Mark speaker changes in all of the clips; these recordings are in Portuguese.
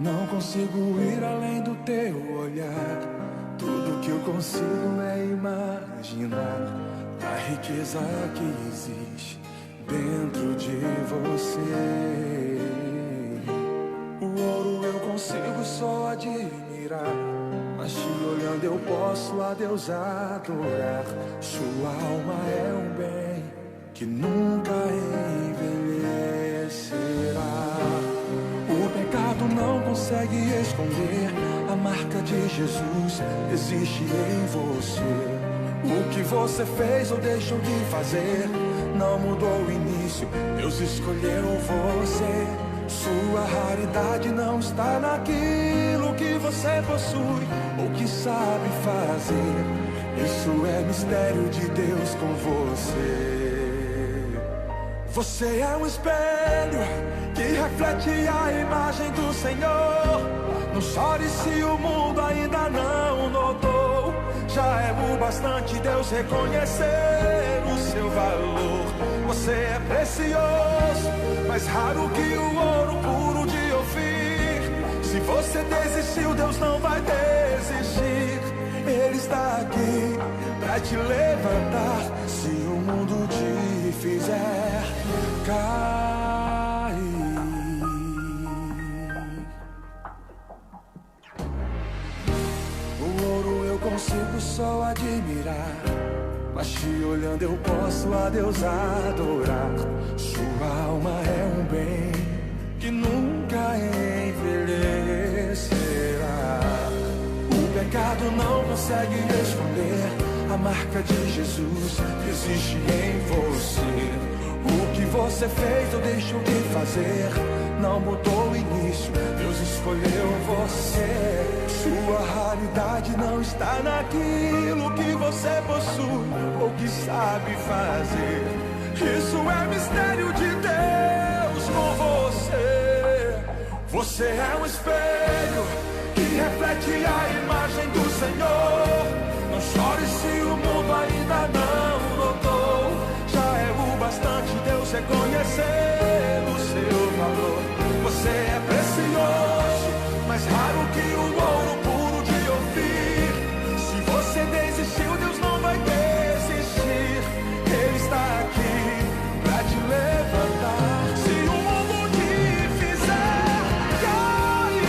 Speaker 1: Não consigo ir além do teu olhar. Tudo que eu consigo é imaginar a riqueza que existe dentro de você. O ouro eu consigo só admirar, mas te olhando eu posso a Deus adorar. Sua alma é um bem que nunca envelhecerá. O pecado não consegue esconder a marca de Jesus existe em você. O que você fez ou deixou de fazer não mudou o início, Deus escolheu você. Sua raridade não está naquilo que você possui ou que sabe fazer. Isso é mistério de Deus com você. Você é um espelho que reflete a imagem do Senhor. Não chore se o mundo ainda não notou. Já é o bastante Deus reconhecer o seu valor. Você é precioso, mais raro que o ouro puro de Ofir. Se você desistiu, Deus não vai desistir. Ele está aqui pra te levantar se o mundo te fizer cair. O ouro eu consigo só admirar, mas te olhando eu posso a Deus adorar. Sua alma é um bem que nunca envelhecerá. O pecado não consegue esconder a marca de Jesus que existe em você. O que você fez ou deixou de fazer não mudou o início, Deus escolheu você. Sua raridade não está naquilo que você possui ou que sabe fazer. Isso é mistério de Deus com você. Você é um espelho que reflete a imagem do Senhor. Não chore se o mundo ainda não notou. Já é o bastante Deus reconhecer o seu valor. Você é precioso, mais raro que o ouro puro de Ofir. Se você desistiu, Deus não vai desistir. Ele está aqui pra te levantar se o mundo te fizer cair.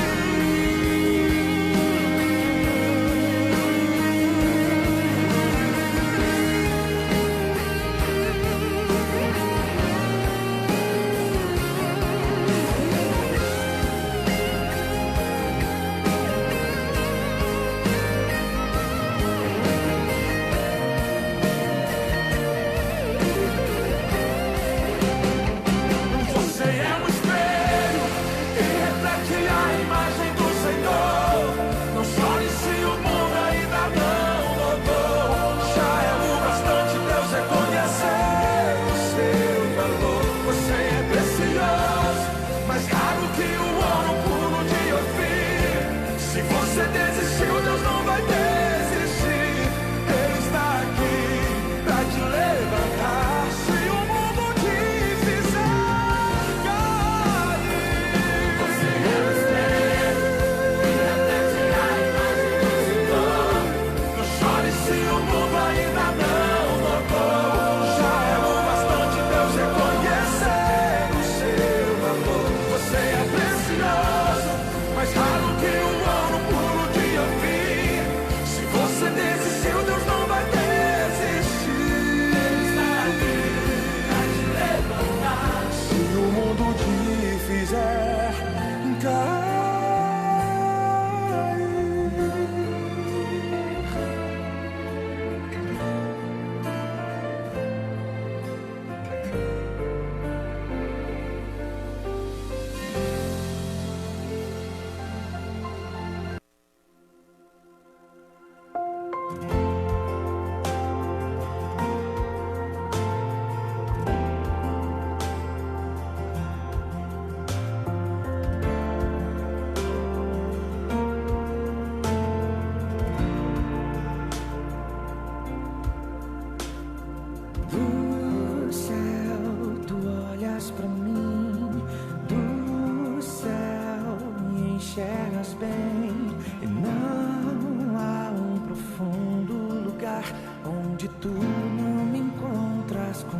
Speaker 1: enxergas bem, e não há um profundo lugar onde tu não me encontras com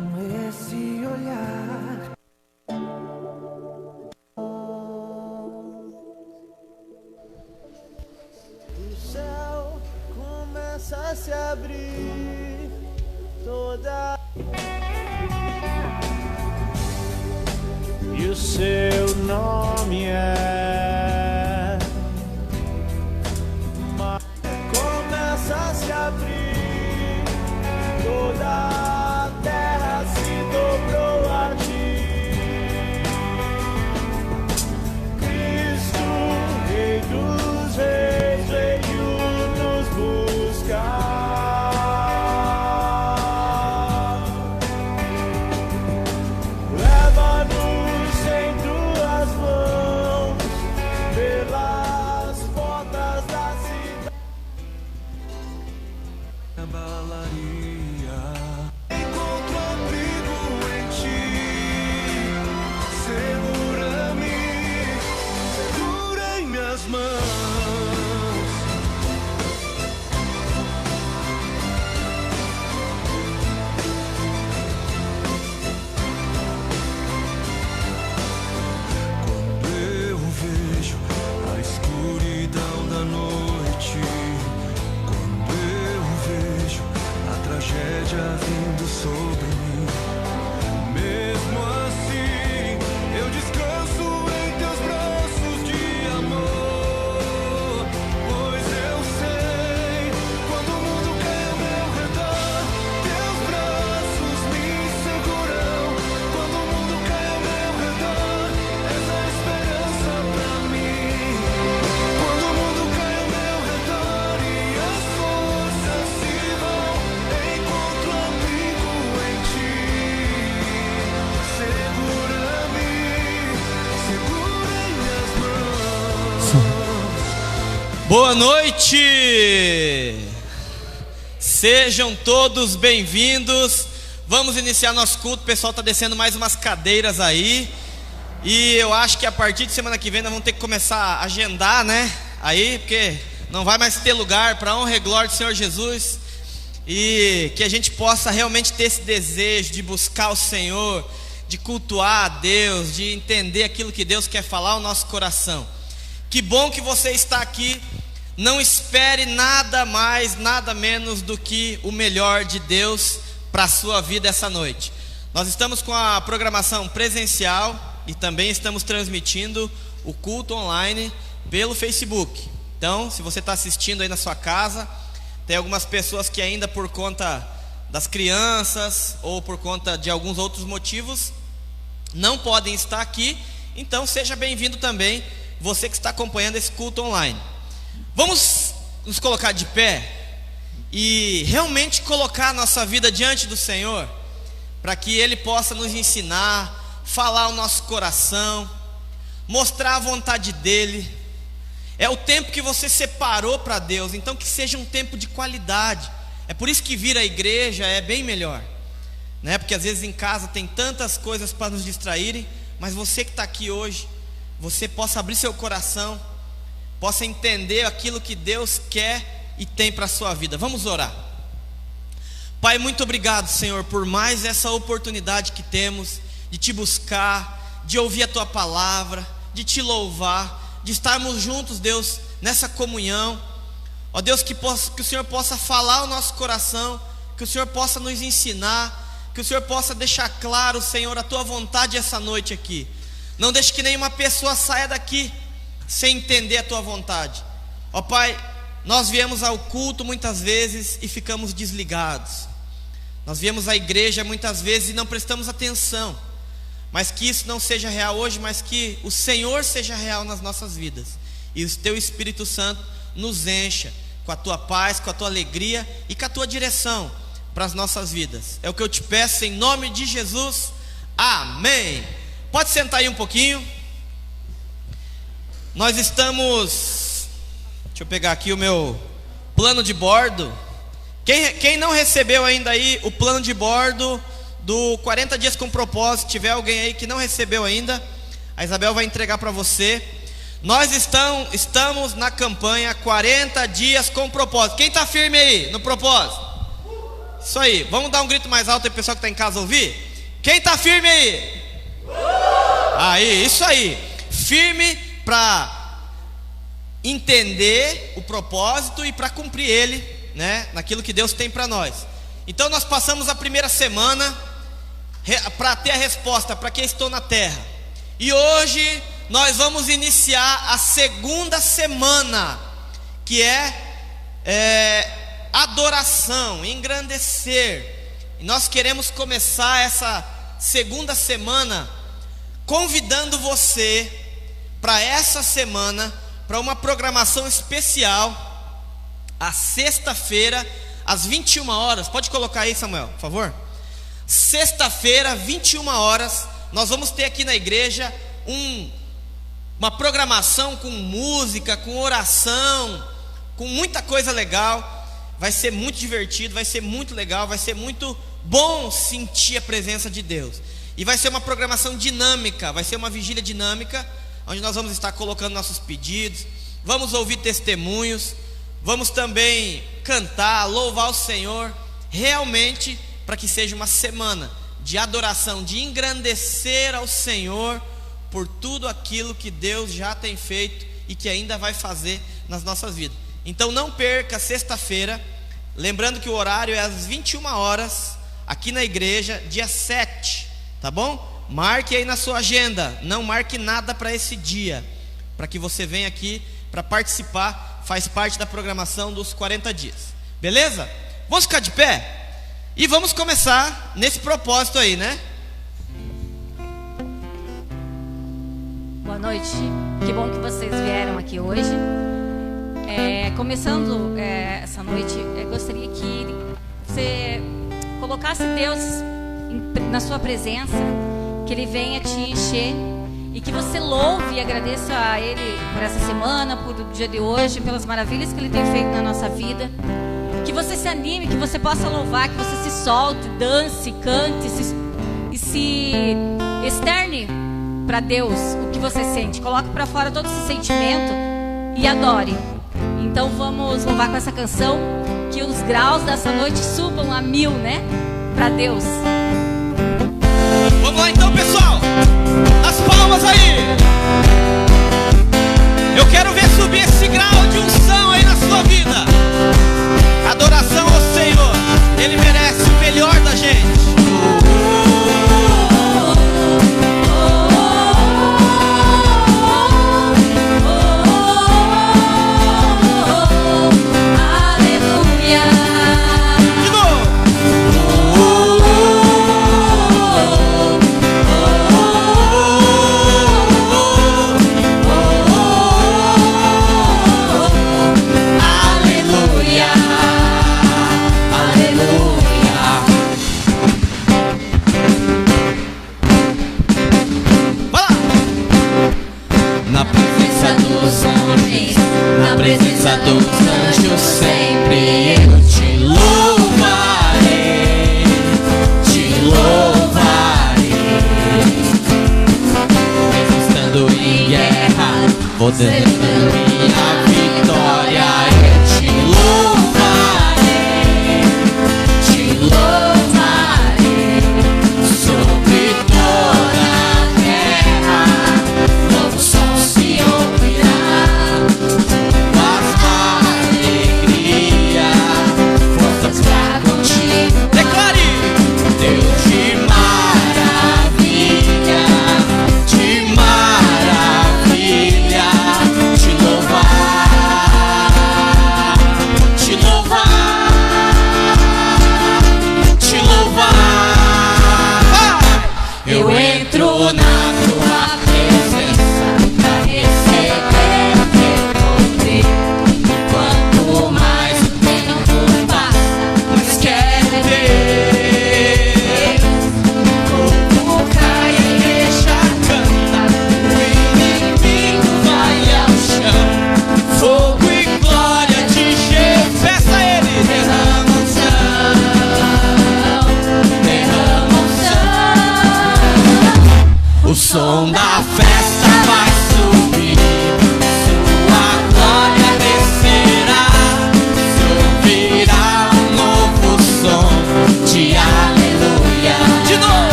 Speaker 1: esse olhar. O céu começa a se abrir toda. E o seu nome é. Começa a se abrir, toda a terra se dobrou a ti. Cristo, Rei dos Reis, veio nos buscar. Vindo sobre mim, mesmo assim eu descanso em teus braços de amor, pois eu sei, quando o mundo cai ao meu redor, teus braços me seguram. Quando o mundo cai ao meu redor, és a esperança pra mim. Quando o mundo cai ao meu redor e as forças se vão, encontro amigo em ti. Segura-me, segura em minhas mãos.
Speaker 2: Boa noite! Sejam todos bem-vindos. Vamos iniciar nosso culto. O pessoal está descendo mais umas cadeiras aí. E eu acho que a partir de semana que vem nós vamos ter que começar a agendar, né? Aí, porque não vai mais ter lugar, para honra e glória do Senhor Jesus. E que a gente possa realmente ter esse desejo de buscar o Senhor, de cultuar a Deus, de entender aquilo que Deus quer falar ao nosso coração. Que bom que você está aqui. Não espere nada mais, nada menos do que o melhor de Deus para a sua vida essa noite. Nós estamos com a programação presencial e também estamos transmitindo o culto online pelo Facebook. Então, se você está assistindo aí na sua casa, tem algumas pessoas que ainda por conta das crianças ou por conta de alguns outros motivos não podem estar aqui. Então seja bem-vindo também, você que está acompanhando esse culto online. Vamos nos colocar de pé e realmente colocar a nossa vida diante do Senhor, para que Ele possa nos ensinar, falar o nosso coração, mostrar a vontade dEle. É o tempo que você separou para Deus, então que seja um tempo de qualidade. É por isso que vir à igreja é bem melhor, né? Porque às vezes em casa tem tantas coisas para nos distraírem, mas você que está aqui hoje, você possa abrir seu coração, possa entender aquilo que Deus quer e tem para a sua vida. Vamos orar. Pai, muito obrigado, Senhor, por mais essa oportunidade que temos de Te buscar, de ouvir a Tua palavra, de Te louvar, de estarmos juntos, Deus, nessa comunhão. Ó Deus, que o Senhor possa falar ao nosso coração, que o Senhor possa nos ensinar, que o Senhor possa deixar claro, Senhor, a Tua vontade essa noite aqui. Não deixe que nenhuma pessoa saia daqui sem entender a Tua vontade. Ó Pai, nós viemos ao culto muitas vezes e ficamos desligados. Nós viemos à igreja muitas vezes e não prestamos atenção. Mas que isso não seja real hoje, mas que o Senhor seja real nas nossas vidas. E o Teu Espírito Santo nos encha com a Tua paz, com a Tua alegria e com a Tua direção para as nossas vidas. É o que eu te peço em nome de Jesus. Amém. Pode sentar aí um pouquinho. Nós estamos... Deixa eu pegar aqui o meu plano de bordo. Quem não recebeu ainda aí o plano de bordo do 40 dias com propósito, tiver alguém aí que não recebeu ainda, a Isabel vai entregar para você. Nós estamos na campanha 40 dias com propósito. Quem está firme aí no propósito? Isso aí, vamos dar um grito mais alto aí, pessoal que está em casa ouvir. Quem está firme aí? Aí, isso aí. Firme para entender o propósito e para cumprir ele, né, naquilo que Deus tem para nós. Então nós passamos a primeira semana para ter a resposta para que estou na terra. E hoje nós vamos iniciar a segunda semana, que é adoração, engrandecer. E nós queremos começar essa segunda semana convidando você para essa semana, para uma programação especial, a sexta-feira, às 21 horas. Pode colocar aí, Samuel, por favor. Sexta-feira, 21 horas, nós vamos ter aqui na igreja uma programação com música, com oração, com muita coisa legal. Vai ser muito divertido, vai ser muito legal, vai ser muito bom sentir a presença de Deus. E vai ser uma programação dinâmica, vai ser uma vigília dinâmica, onde nós vamos estar colocando nossos pedidos, vamos ouvir testemunhos, vamos também cantar, louvar o Senhor, realmente para que seja uma semana de adoração, de engrandecer ao Senhor por tudo aquilo que Deus já tem feito e que ainda vai fazer nas nossas vidas. Então não perca sexta-feira, lembrando que o horário é às 21 horas, aqui na igreja, dia 7, tá bom? Marque aí na sua agenda, não marque nada para esse dia, para que você venha aqui para participar, faz parte da programação dos 40 dias, beleza? Vamos ficar de pé? E vamos começar nesse propósito aí, né?
Speaker 3: Boa noite, que bom que vocês vieram aqui hoje. Começando essa noite, gostaria que você colocasse Deus na sua presença, que Ele venha te encher e que você louve e agradeça a Ele por essa semana, por o dia de hoje, pelas maravilhas que Ele tem feito na nossa vida. Que você se anime, que você possa louvar, que você se solte, dance, cante e se externe para Deus o que você sente. Coloque para fora todo esse sentimento e adore. Então vamos louvar com essa canção, que os graus dessa noite subam a 1000, né? Para Deus.
Speaker 2: Vamos lá então, pessoal. As palmas aí. Eu quero ver subir esse grau de unção aí na sua vida. Adoração ao Senhor, Ele merece o melhor da gente.
Speaker 4: Na presença dos anjos sempre eu te louvarei, te louvarei. Mesmo estando em guerra, podendo minha vitória, eu te louvarei, te louvarei. Sobre toda a terra, novo som se ouvirá. Te louvar.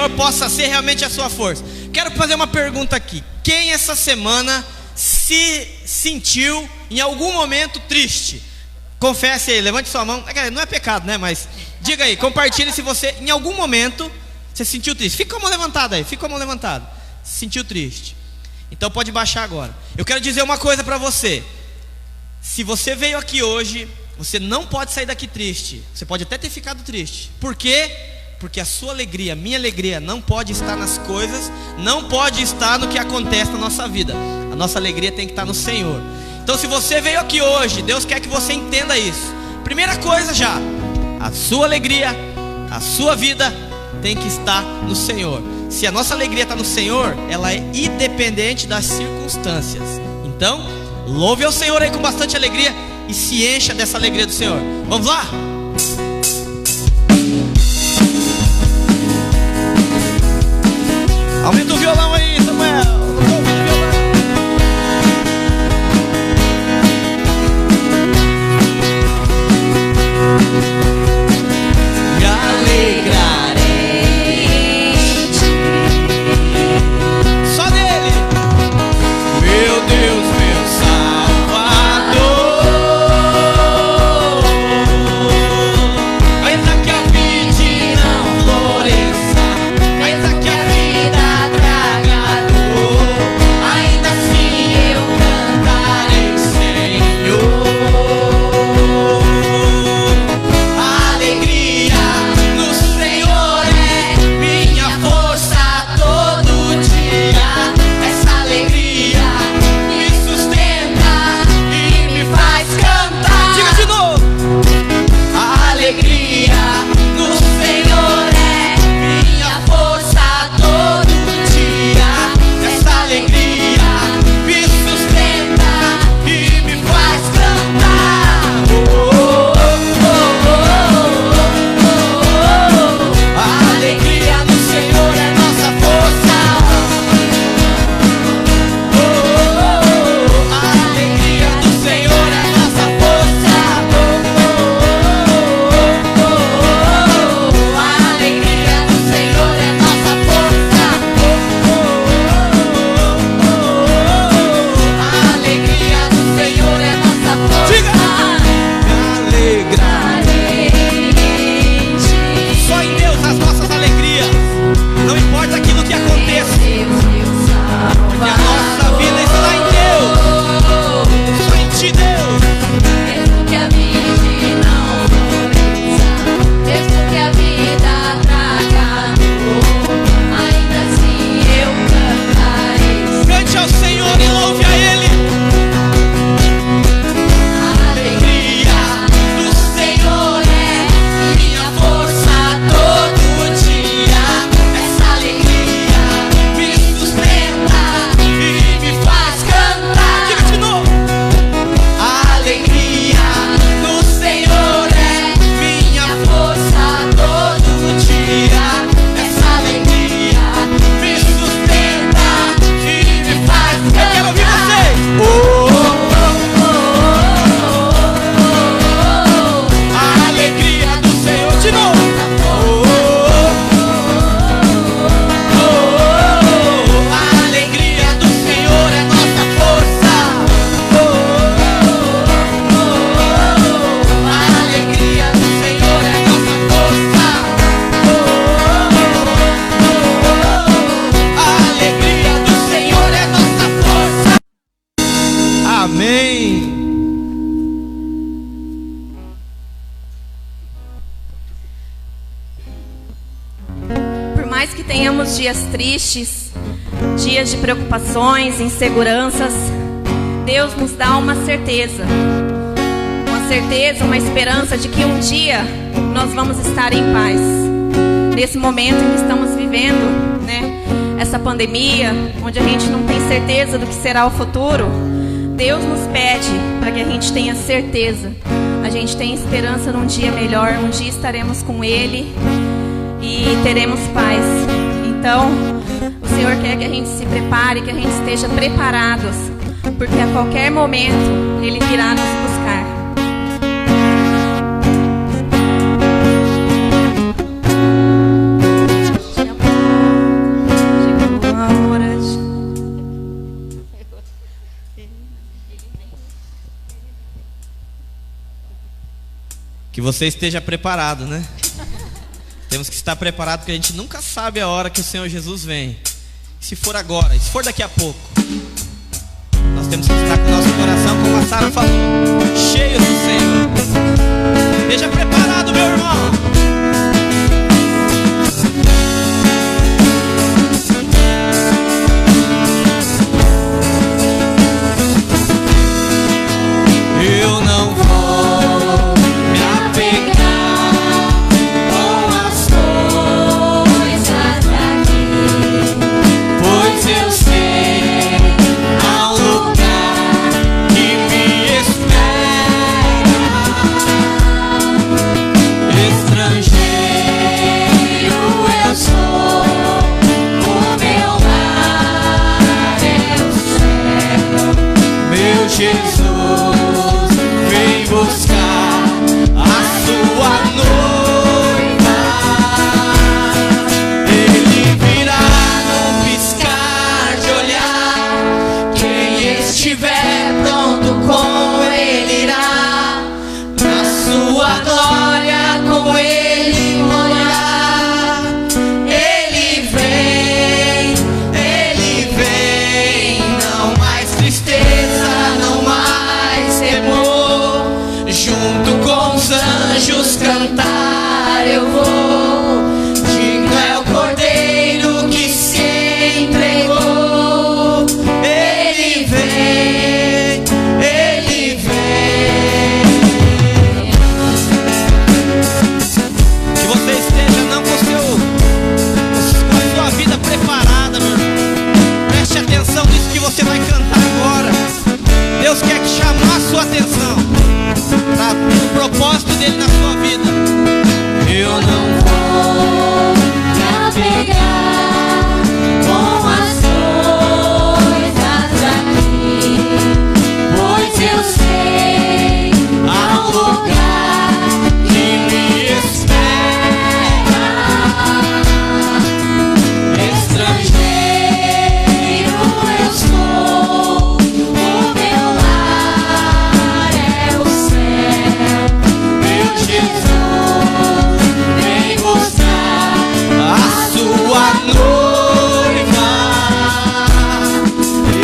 Speaker 2: Senhor possa ser realmente a sua força. Quero fazer uma pergunta aqui. Quem essa semana se sentiu em algum momento triste? Confesse aí, levante sua mão. Não é pecado, né? Mas diga aí, compartilhe se você em algum momento você se sentiu triste. Fica com a mão levantada aí, fica com a mão levantada. Se sentiu triste. Então pode baixar agora. Eu quero dizer uma coisa para você. Se você veio aqui hoje, você não pode sair daqui triste. Você pode até ter ficado triste. Por quê? Porque a sua alegria, a minha alegria não pode estar nas coisas, não pode estar no que acontece na nossa vida. A nossa alegria tem que estar no Senhor. Então se você veio aqui hoje, Deus quer que você entenda isso. Primeira coisa já, a sua alegria, a sua vida tem que estar no Senhor. Se a nossa alegria está no Senhor, ela é independente das circunstâncias. Então, louve ao Senhor aí com bastante alegria e se encha dessa alegria do Senhor. Vamos lá? Aumenta o violão aí, Samuel.
Speaker 4: Me alegrarei em ti.
Speaker 2: Só dele.
Speaker 4: Meu Deus, meu Salvador. Ainda que a vida não floresça, ainda que a vida traga dor, ainda assim eu cantarei, Senhor. A alegria no Senhor é minha força todo dia. Essa alegria me sustenta e me faz cantar.
Speaker 2: Diga de novo.
Speaker 4: A alegria no Senhor é minha força todo dia. Essa alegria me sustenta e me faz cantar. A alegria no Senhor é nossa força. A alegria do Senhor é nossa força. A alegria do Senhor é nossa força. A alegria do Senhor é nossa força.
Speaker 2: Diga. Só em Deus as nossas alegrias. Não importa aquilo que aconteça, porque a nossa vida está em Deus. Só em ti, Deus.
Speaker 3: Mesmo que a vida não floresça, mesmo que a vida traga dor, ainda assim eu cantarei.
Speaker 2: Cante ao Senhor e louve a Ele.
Speaker 4: A alegria do Senhor é minha força todo dia. Essa alegria me sustenta e me faz cantar.
Speaker 2: Diga de novo.
Speaker 4: A alegria no Senhor é minha força todo dia. Essa alegria me sustenta e me faz
Speaker 2: Eu quero ouvir
Speaker 4: cantar.
Speaker 2: vocês.
Speaker 4: A alegria do Senhor
Speaker 2: De novo.
Speaker 4: A alegria do Senhor é nossa força. A alegria do Senhor é nossa força. A alegria do Senhor é nossa força.
Speaker 2: Amém.
Speaker 5: Por mais que tenhamos dias tristes, dias de preocupações, inseguranças, Deus nos dá uma certeza, uma esperança de que um dia nós vamos estar em paz. Nesse momento em que estamos vivendo, né, essa pandemia, onde a gente não tem certeza do que será o futuro, Deus nos pede para que a gente tenha certeza, a gente tenha esperança num dia melhor, um dia estaremos com Ele e teremos paz. Então, o Senhor quer que a gente se prepare, que a gente esteja preparados, porque a qualquer momento Ele virá nos buscar.
Speaker 2: Que você esteja preparado, né? Temos que estar preparado, porque a gente nunca sabe a hora que o Senhor Jesus vem. Se for agora, se for daqui a pouco, nós temos que estar com o nosso coração, como a Sara falou, cheio do Senhor. Esteja preparado, meu irmão.
Speaker 4: Eu não vou me apegar com as coisas daqui, pois eu sei há um lugar que me espera. Estrangeiro eu sou, o meu lar é o céu, meu Jesus. Vem buscar a sua noiva. Ele virá num piscar de olhar. Quem estiver pronto com ele irá. Na sua glória com ele morar. Ele vem, não mais tristeza, não mais temor. Junto com os anjos cantar eu vou. Digno é o Cordeiro que se entregou. Ele vem, ele vem.
Speaker 2: Que você esteja não com a sua vida preparada, meu irmão. Preste atenção nisso que você vai cantar agora. Deus quer chamar a sua atenção para o propósito dele na sua vida.
Speaker 4: Eu não vou me apegar com as coisas daqui, pois eu sei há um lugar que me espera. Estrangeiro eu sou, o meu lar é o céu, meu Jesus. Vem buscar a sua noiva.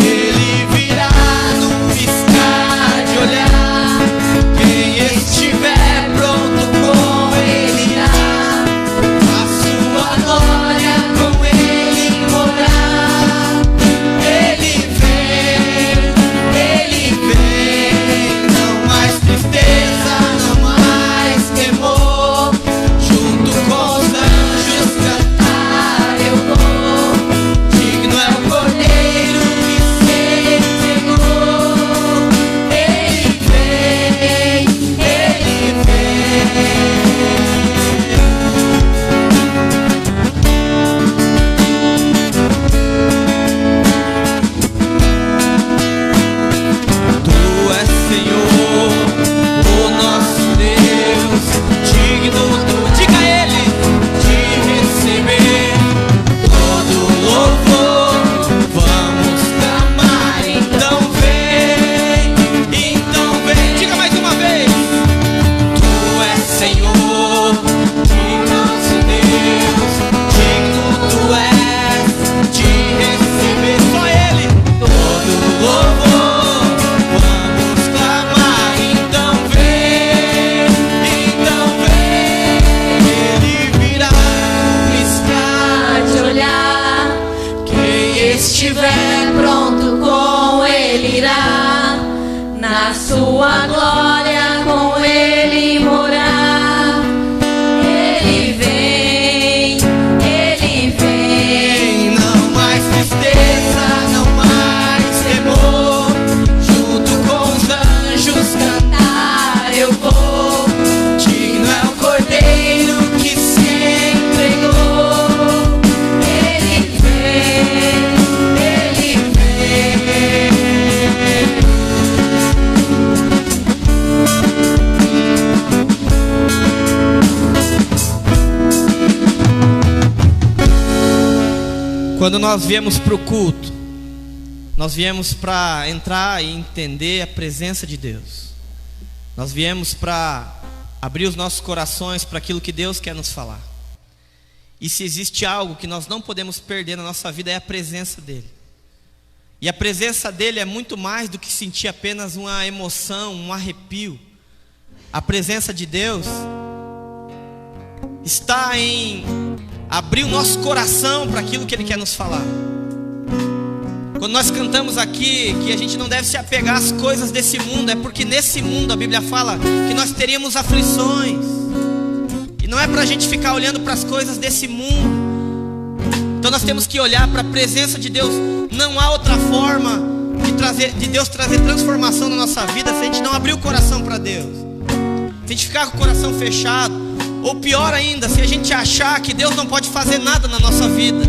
Speaker 4: Ele virá num piscar de olhar. Quem estiver pronto com ele irá. A sua glória com ele morar. Ele vem, não mais tristeza, não mais temor. Junto com os anjos cantar eu vou. Digno é o Cordeiro que se entregou. Ele vem, ele vem. Tu és Senhor, o nosso Deus, digno do, diga a Ele, de receber todo louvor. Vamos clamar, então vem, diga mais uma vez. Tu és Senhor, de nosso Deus, digno tu és de receber só Ele todo louvor. Vamos clamar, então vem, ele virá piscar de olhar. Quem estiver pronto com ele irá. Na sua glória com ele morar. Ele vem, não mais tristeza, não mais temor. Junto com os anjos cantar eu vou. Digno é o Cordeiro que se entregou. Ele vem, ele vem.
Speaker 2: Quando nós viemos para o culto, nós viemos para entrar e entender a presença de Deus. Nós viemos para abrir os nossos corações para aquilo que Deus quer nos falar. E se existe algo que nós não podemos perder na nossa vida, é a presença dEle. E a presença dEle é muito mais do que sentir apenas uma emoção, um arrepio. A presença de Deus está em abrir o nosso coração para aquilo que Ele quer nos falar. Quando nós cantamos aqui que a gente não deve se apegar às coisas desse mundo, é porque nesse mundo a Bíblia fala que nós teríamos aflições. E não é para a gente ficar olhando para as coisas desse mundo. Então nós temos que olhar para a presença de Deus. Não há outra forma de Deus trazer transformação na nossa vida se a gente não abrir o coração para Deus. Se a gente ficar com o coração fechado, ou pior ainda, se a gente achar que Deus não pode fazer nada na nossa vida.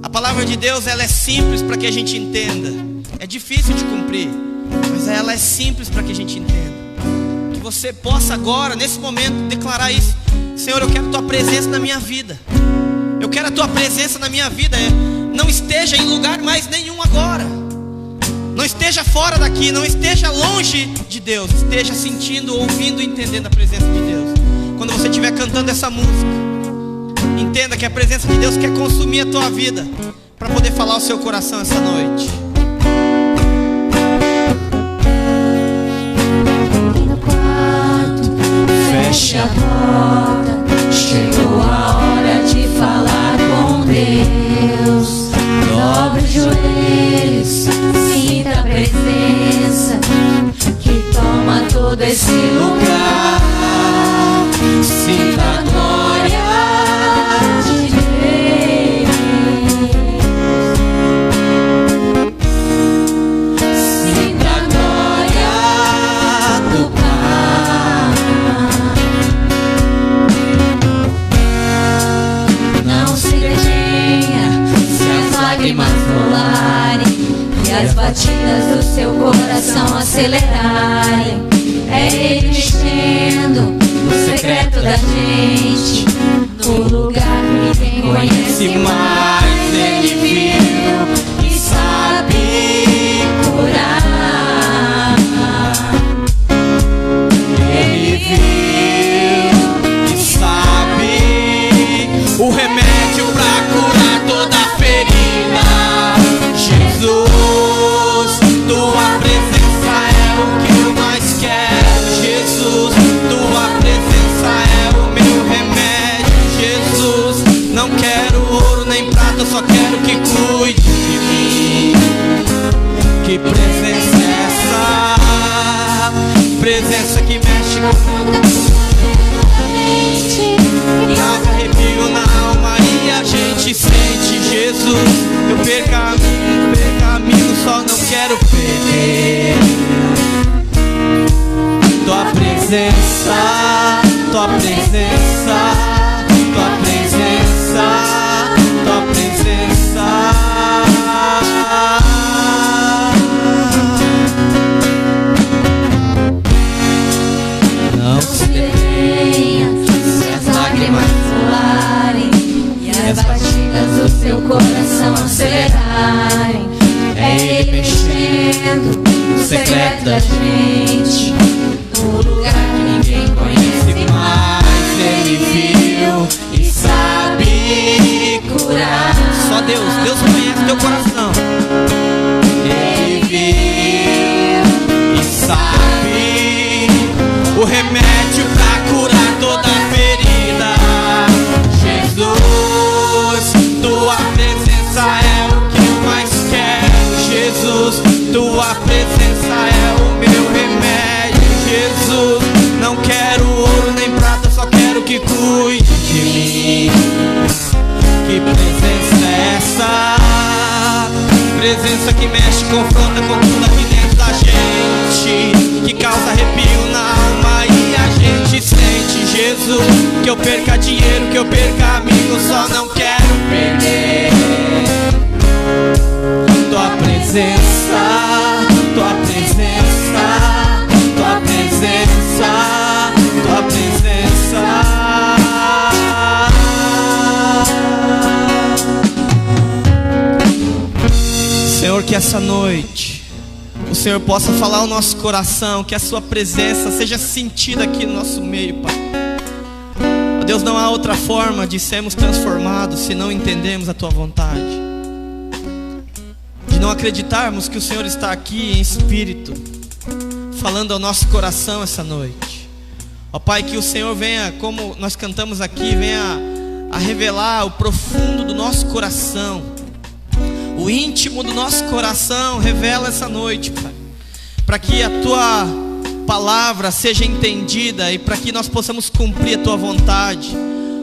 Speaker 2: A palavra de Deus, ela é simples para que a gente entenda. É difícil de cumprir, mas ela é simples para que a gente entenda. Que você possa agora, nesse momento, declarar isso: Senhor, eu quero a Tua presença na minha vida. Eu quero a Tua presença na minha vida. Não esteja em lugar mais nenhum agora. Não esteja fora daqui, não esteja longe de Deus. Esteja sentindo, ouvindo e entendendo a presença de Deus. Quando você estiver cantando essa música, entenda que a presença de Deus quer consumir a tua vida, para poder falar ao seu coração essa noite.
Speaker 4: No quarto, feche a porta. Chegou a hora de falar com Deus. Dobre os joelhos, sinta a presença que toma todo esse lugar. Sinta a glória de Deus. Sinta a glória do Pai. Não se detenha se as lágrimas rolarem e as batidas do seu coração acelerarem. É Ele mexendo no secreto da gente, no lugar que ninguém conhece mais. Ele viu e sabe curar.
Speaker 2: Ele viu e sabe o remédio para curar toda ferida. Jesus, Tua presença é o que eu mais quero. Jesus, Tua presença é o meu remédio. Jesus, não quero ouro nem prata, eu só quero que cuide de mim. Que presença é essa? Presença que mexe com causa arrepio na alma e a gente sente. Jesus, eu percaminho, só não quero perder Tua presença, Tua presença, Tua presença, Tua presença. Não
Speaker 4: se detenha se as lágrimas rolarem e as batidas do seu coração acelerarem. É Ele mexendo no secreto da gente, no lugar que ninguém conhece mais. Ele viu e sabe curar.
Speaker 2: Só Deus conhece teu coração. Ele viu e sabe o remédio pra curar toda ferida. Jesus, Tua presença é o que eu mais quero. Jesus, Tua presença é o meu remédio. Jesus, não quero ouro nem prata, só quero que cuide de mim. Que presença é essa? Presença que mexe, confronta com tudo aqui dentro da gente, que causa arrepio na alma e a gente sente. Jesus, que eu perca dinheiro, que eu perca amigo, só não quero perder Tua presença, Tua presença, Tua presença, Tua presença. Senhor, que essa noite o Senhor possa falar ao nosso coração, que a sua presença seja sentida aqui no nosso meio, Pai. Ó Deus, não há outra forma de sermos transformados se não entendemos a tua vontade, de não acreditarmos que o Senhor está aqui em espírito, falando ao nosso coração essa noite. Ó Pai, que o Senhor venha, como nós cantamos aqui, venha a revelar o profundo do nosso coração, o íntimo do nosso coração. Revela essa noite, Pai, para que a tua palavra seja entendida e para que nós possamos cumprir a tua vontade.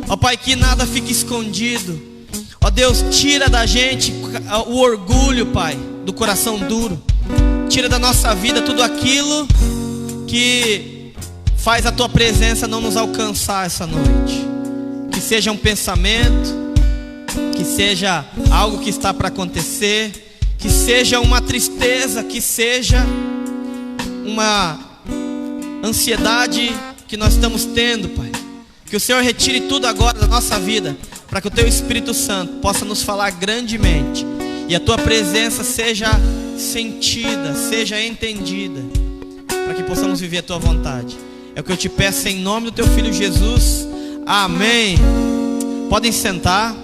Speaker 2: Ó Pai, que nada fique escondido. Ó Deus, tira da gente o orgulho, Pai, do coração duro. Tira da nossa vida tudo aquilo que faz a tua presença não nos alcançar essa noite. Que seja um pensamento, que seja algo que está para acontecer, que seja uma tristeza, que seja uma ansiedade que nós estamos tendo, Pai. Que o Senhor retire tudo agora da nossa vida, para que o teu Espírito Santo possa nos falar grandemente e a tua presença seja sentida, seja entendida, para que possamos viver a tua vontade. É o que eu te peço em nome do teu Filho Jesus. Amém. Podem sentar.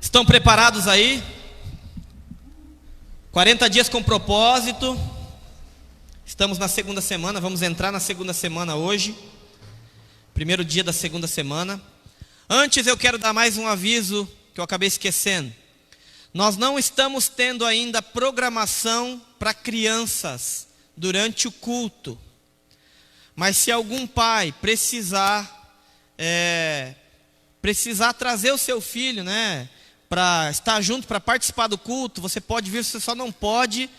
Speaker 2: Estão preparados aí? 40 dias com propósito. Estamos na segunda semana, vamos entrar na segunda semana hoje. Primeiro dia da segunda semana. Antes eu quero dar mais um aviso que eu acabei esquecendo. Nós não estamos tendo ainda programação para crianças durante o culto. Mas se algum pai precisar trazer o seu filho, né, para estar junto, para participar do culto, você pode vir, você só não pode,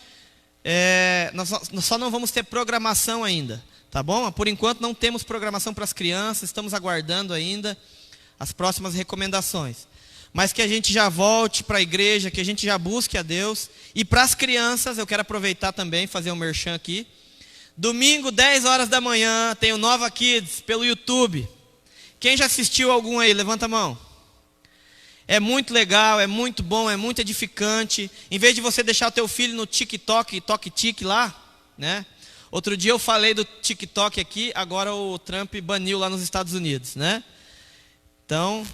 Speaker 2: nós só não vamos ter programação ainda, tá bom? Por enquanto não temos programação para as crianças, estamos aguardando ainda as próximas recomendações. Mas que a gente já volte para a igreja, que a gente já busque a Deus. E para as crianças, eu quero aproveitar também, fazer um merchan aqui. Domingo, 10 horas da manhã, tem o Nova Kids pelo YouTube. Quem já assistiu algum aí? Levanta a mão. É muito legal, é muito bom, é muito edificante. Em vez de você deixar o teu filho no TikTok, Tok-Tik lá, né? Outro dia eu falei do TikTok aqui, agora o Trump baniu lá nos Estados Unidos, né? Então,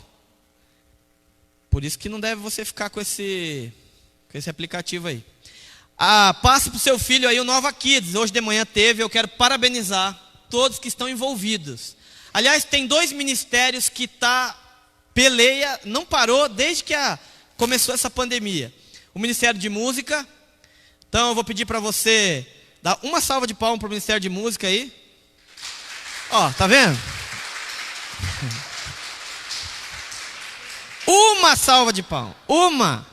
Speaker 2: por isso que não deve você ficar com esse aplicativo aí. Passe para o seu filho aí o Nova Kids. Hoje de manhã teve, eu quero parabenizar todos que estão envolvidos. Aliás, tem 2 ministérios que peleia, não parou desde que começou essa pandemia. O Ministério de Música. Então eu vou pedir para você dar uma salva de palmas para o Ministério de Música aí. Ó, tá vendo? Uma salva de palmas. Uma.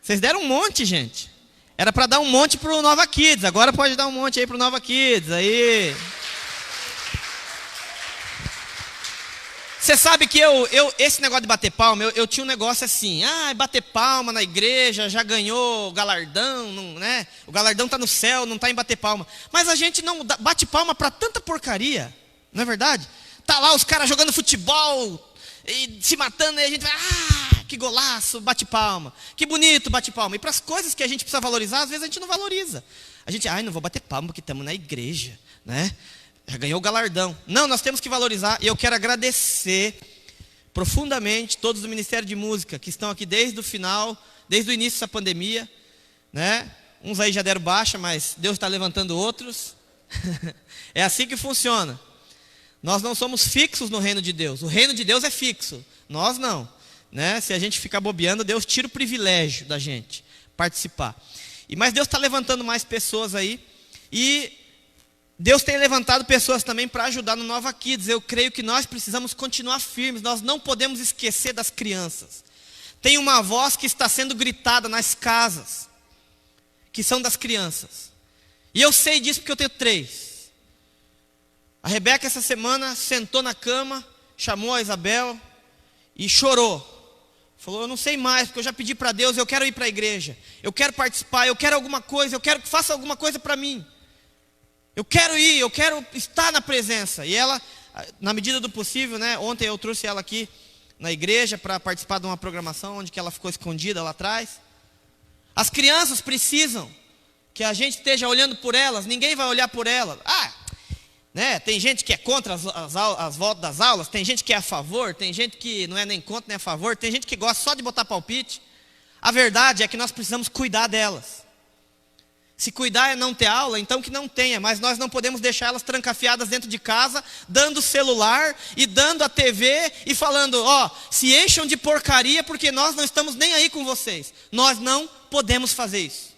Speaker 2: Vocês deram um monte, gente. Era para dar um monte para o Nova Kids. Agora pode dar um monte aí para o Nova Kids. Aí. Você sabe que esse negócio de bater palma, eu tinha um negócio assim, bater palma na igreja, já ganhou galardão, não, né? O galardão está no céu, não está em bater palma. Mas a gente não bate palma para tanta porcaria, não é verdade? Tá lá os caras jogando futebol e se matando, e a gente vai, que golaço, bate palma. Que bonito, bate palma. E para as coisas que a gente precisa valorizar, às vezes a gente não valoriza. A gente, não vou bater palma porque estamos na igreja, né? Já ganhou o galardão. Não, nós temos que valorizar. E eu quero agradecer profundamente todos do Ministério de Música que estão aqui desde o final, desde o início dessa pandemia, né? Uns aí já deram baixa, mas Deus está levantando outros. É assim que funciona. Nós não somos fixos no reino de Deus. O reino de Deus é fixo. Nós não, né? Se a gente ficar bobeando, Deus tira o privilégio da gente participar. Mas Deus está levantando mais pessoas aí. E Deus tem levantado pessoas também para ajudar no Nova Kids. Eu creio que nós precisamos continuar firmes. Nós não podemos esquecer das crianças. Tem uma voz que está sendo gritada nas casas, que são das crianças. E eu sei disso porque eu tenho 3. A Rebeca essa semana sentou na cama, chamou a Isabel e chorou. Falou, eu não sei mais, porque eu já pedi para Deus, eu quero ir para a igreja. Eu quero participar, eu quero alguma coisa, eu quero que faça alguma coisa para mim. Eu quero ir, eu quero estar na presença. E ela, na medida do possível, né? Ontem eu trouxe ela aqui na igreja para participar de uma programação onde que ela ficou escondida lá atrás. As crianças precisam que a gente esteja olhando por elas. Ninguém vai olhar por elas. Né? Tem gente que é contra as voltas das aulas, tem gente que é a favor, tem gente que não é nem contra nem a favor, tem gente que gosta só de botar palpite. A verdade é que nós precisamos cuidar delas. Se cuidar é não ter aula, então que não tenha, mas nós não podemos deixar elas trancafiadas dentro de casa, dando celular e dando a TV e falando, se encham de porcaria porque nós não estamos nem aí com vocês. Nós não podemos fazer isso.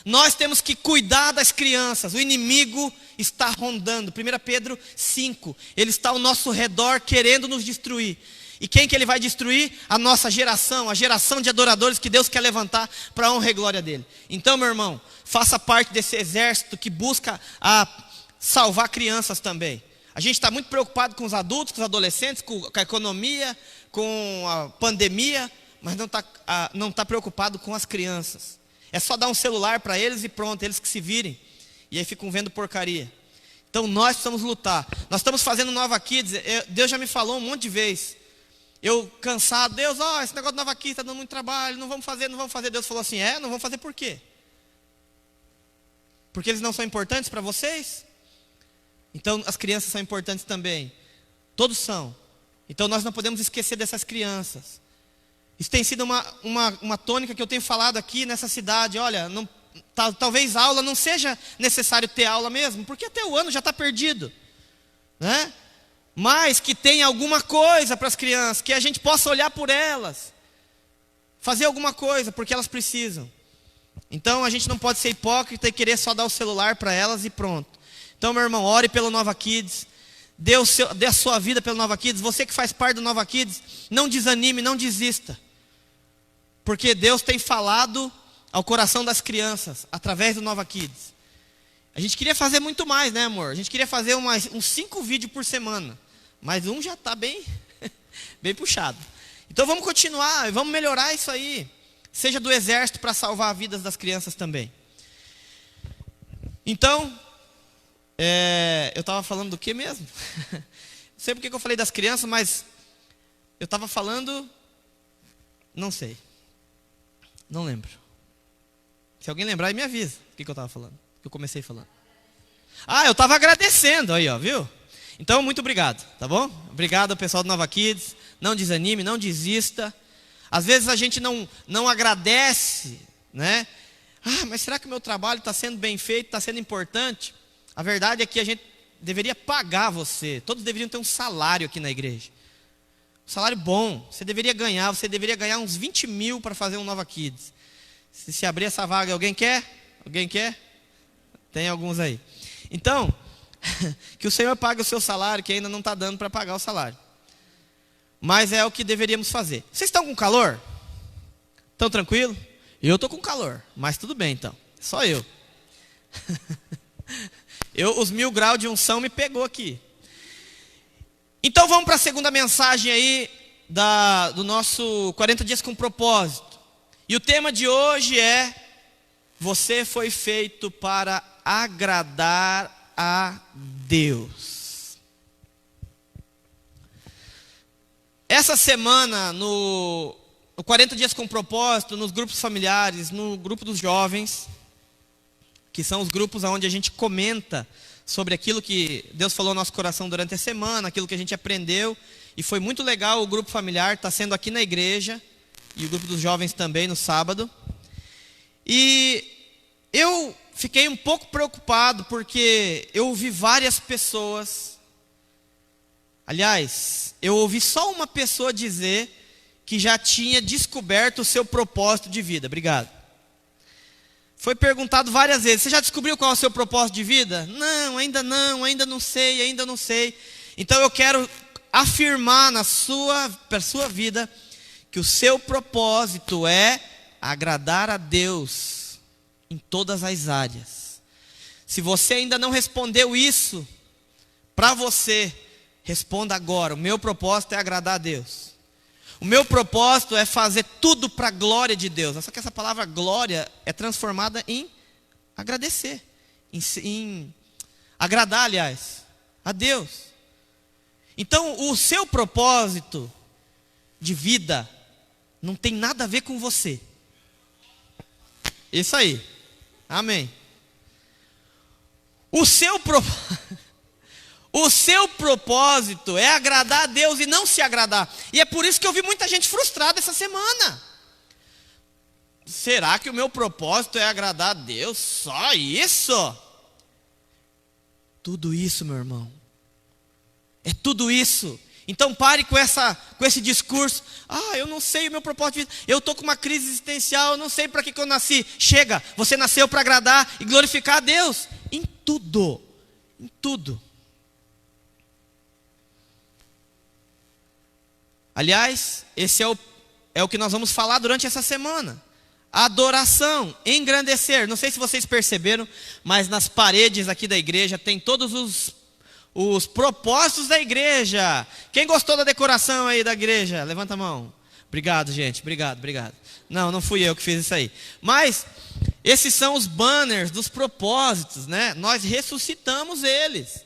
Speaker 2: Nós temos que cuidar das crianças. O inimigo está rondando. 1 Pedro 5. Ele está ao nosso redor querendo nos destruir. E quem que ele vai destruir? A nossa geração. A geração de adoradores que Deus quer levantar para a honra e glória dele. Então, meu irmão, faça parte desse exército que busca salvar crianças também. A gente está muito preocupado com os adultos, com os adolescentes, com a economia, com a pandemia. Mas não está preocupado com as crianças. É só dar um celular para eles e pronto, eles que se virem. E aí ficam vendo porcaria. Então nós precisamos lutar. Nós estamos fazendo Nova Kids. Deus já me falou um monte de vezes. Eu cansado, Deus, esse negócio de Nova Kids está dando muito trabalho, não vamos fazer. Deus falou assim, não vamos fazer por quê? Porque eles não são importantes para vocês? Então as crianças são importantes também. Todos são. Então nós não podemos esquecer dessas crianças. Isso tem sido uma tônica que eu tenho falado aqui nessa cidade. Olha, talvez aula não seja necessário ter aula mesmo, porque até o ano já está perdido, né? Mas que tenha alguma coisa para as crianças, que a gente possa olhar por elas, fazer alguma coisa, porque elas precisam. Então a gente não pode ser hipócrita e querer só dar o celular para elas e pronto. Então, meu irmão, ore pelo Nova Kids. Dê a sua vida pelo Nova Kids. Você que faz parte do Nova Kids, não desanime, não desista. Porque Deus tem falado ao coração das crianças, através do Nova Kids. A gente queria fazer muito mais, né, amor? A gente queria fazer uns 5 vídeos por semana. Mas um já está bem puxado. Então vamos continuar, vamos melhorar isso aí. Seja do exército para salvar as vidas das crianças também. Então, eu estava falando do que mesmo? Não sei porque que eu falei das crianças, mas eu estava falando, não sei. Não lembro. Se alguém lembrar, me avisa o que eu estava falando. Que eu comecei falando. Eu estava agradecendo aí, viu? Então, muito obrigado, tá bom? Obrigado ao pessoal do Nova Kids. Não desanime, não desista. Às vezes a gente não agradece, né? Mas será que o meu trabalho está sendo bem feito, está sendo importante? A verdade é que a gente deveria pagar você. Todos deveriam ter um salário aqui na igreja. Um salário bom. Você deveria ganhar uns 20 mil para fazer um Nova Kids. Se abrir essa vaga, alguém quer? Alguém quer? Tem alguns aí. Então, que o Senhor pague o seu salário, que ainda não está dando para pagar o salário. Mas é o que deveríamos fazer. Vocês estão com calor? Estão tranquilo? Eu estou com calor, mas tudo bem então. Só eu. Os 1000 graus de unção me pegou aqui. Então vamos para a segunda mensagem aí do nosso 40 dias com propósito. E o tema de hoje é: você foi feito para agradar a Deus. Essa semana, no 40 dias com propósito, nos grupos familiares, no grupo dos jovens, que são os grupos onde a gente comenta sobre aquilo que Deus falou no nosso coração durante a semana, aquilo que a gente aprendeu. E foi muito legal o grupo familiar, está sendo aqui na igreja, e o grupo dos jovens também no sábado. E eu fiquei um pouco preocupado, porque eu ouvi várias pessoas. Aliás, eu ouvi só uma pessoa dizer que já tinha descoberto o seu propósito de vida. Obrigado. Foi perguntado várias vezes: você já descobriu qual é o seu propósito de vida? Não, ainda não sei. Então eu quero afirmar para a sua vida que o seu propósito é agradar a Deus em todas as áreas. Se você ainda não respondeu isso para você, responda agora: o meu propósito é agradar a Deus. O meu propósito é fazer tudo para a glória de Deus. Só que essa palavra glória é transformada em agradecer, em agradar, aliás, a Deus. Então, o seu propósito de vida não tem nada a ver com você. Isso aí. Amém. O seu propósito é agradar a Deus e não se agradar. E é por isso que eu vi muita gente frustrada essa semana. Será que o meu propósito é agradar a Deus? Só isso? Tudo isso, meu irmão. É tudo isso. Então pare com esse discurso. Eu não sei o meu propósito de vida. Eu estou com uma crise existencial. Eu não sei para que eu nasci. Chega, você nasceu para agradar e glorificar a Deus. Em tudo. Em tudo. Aliás, esse é o que nós vamos falar durante essa semana. Adoração, engrandecer. Não sei se vocês perceberam, mas nas paredes aqui da igreja tem todos os propósitos da igreja. Quem gostou da decoração aí da igreja? Levanta a mão. Obrigado, gente. Obrigado. Não fui eu que fiz isso aí. Mas esses são os banners dos propósitos, né? Nós ressuscitamos eles.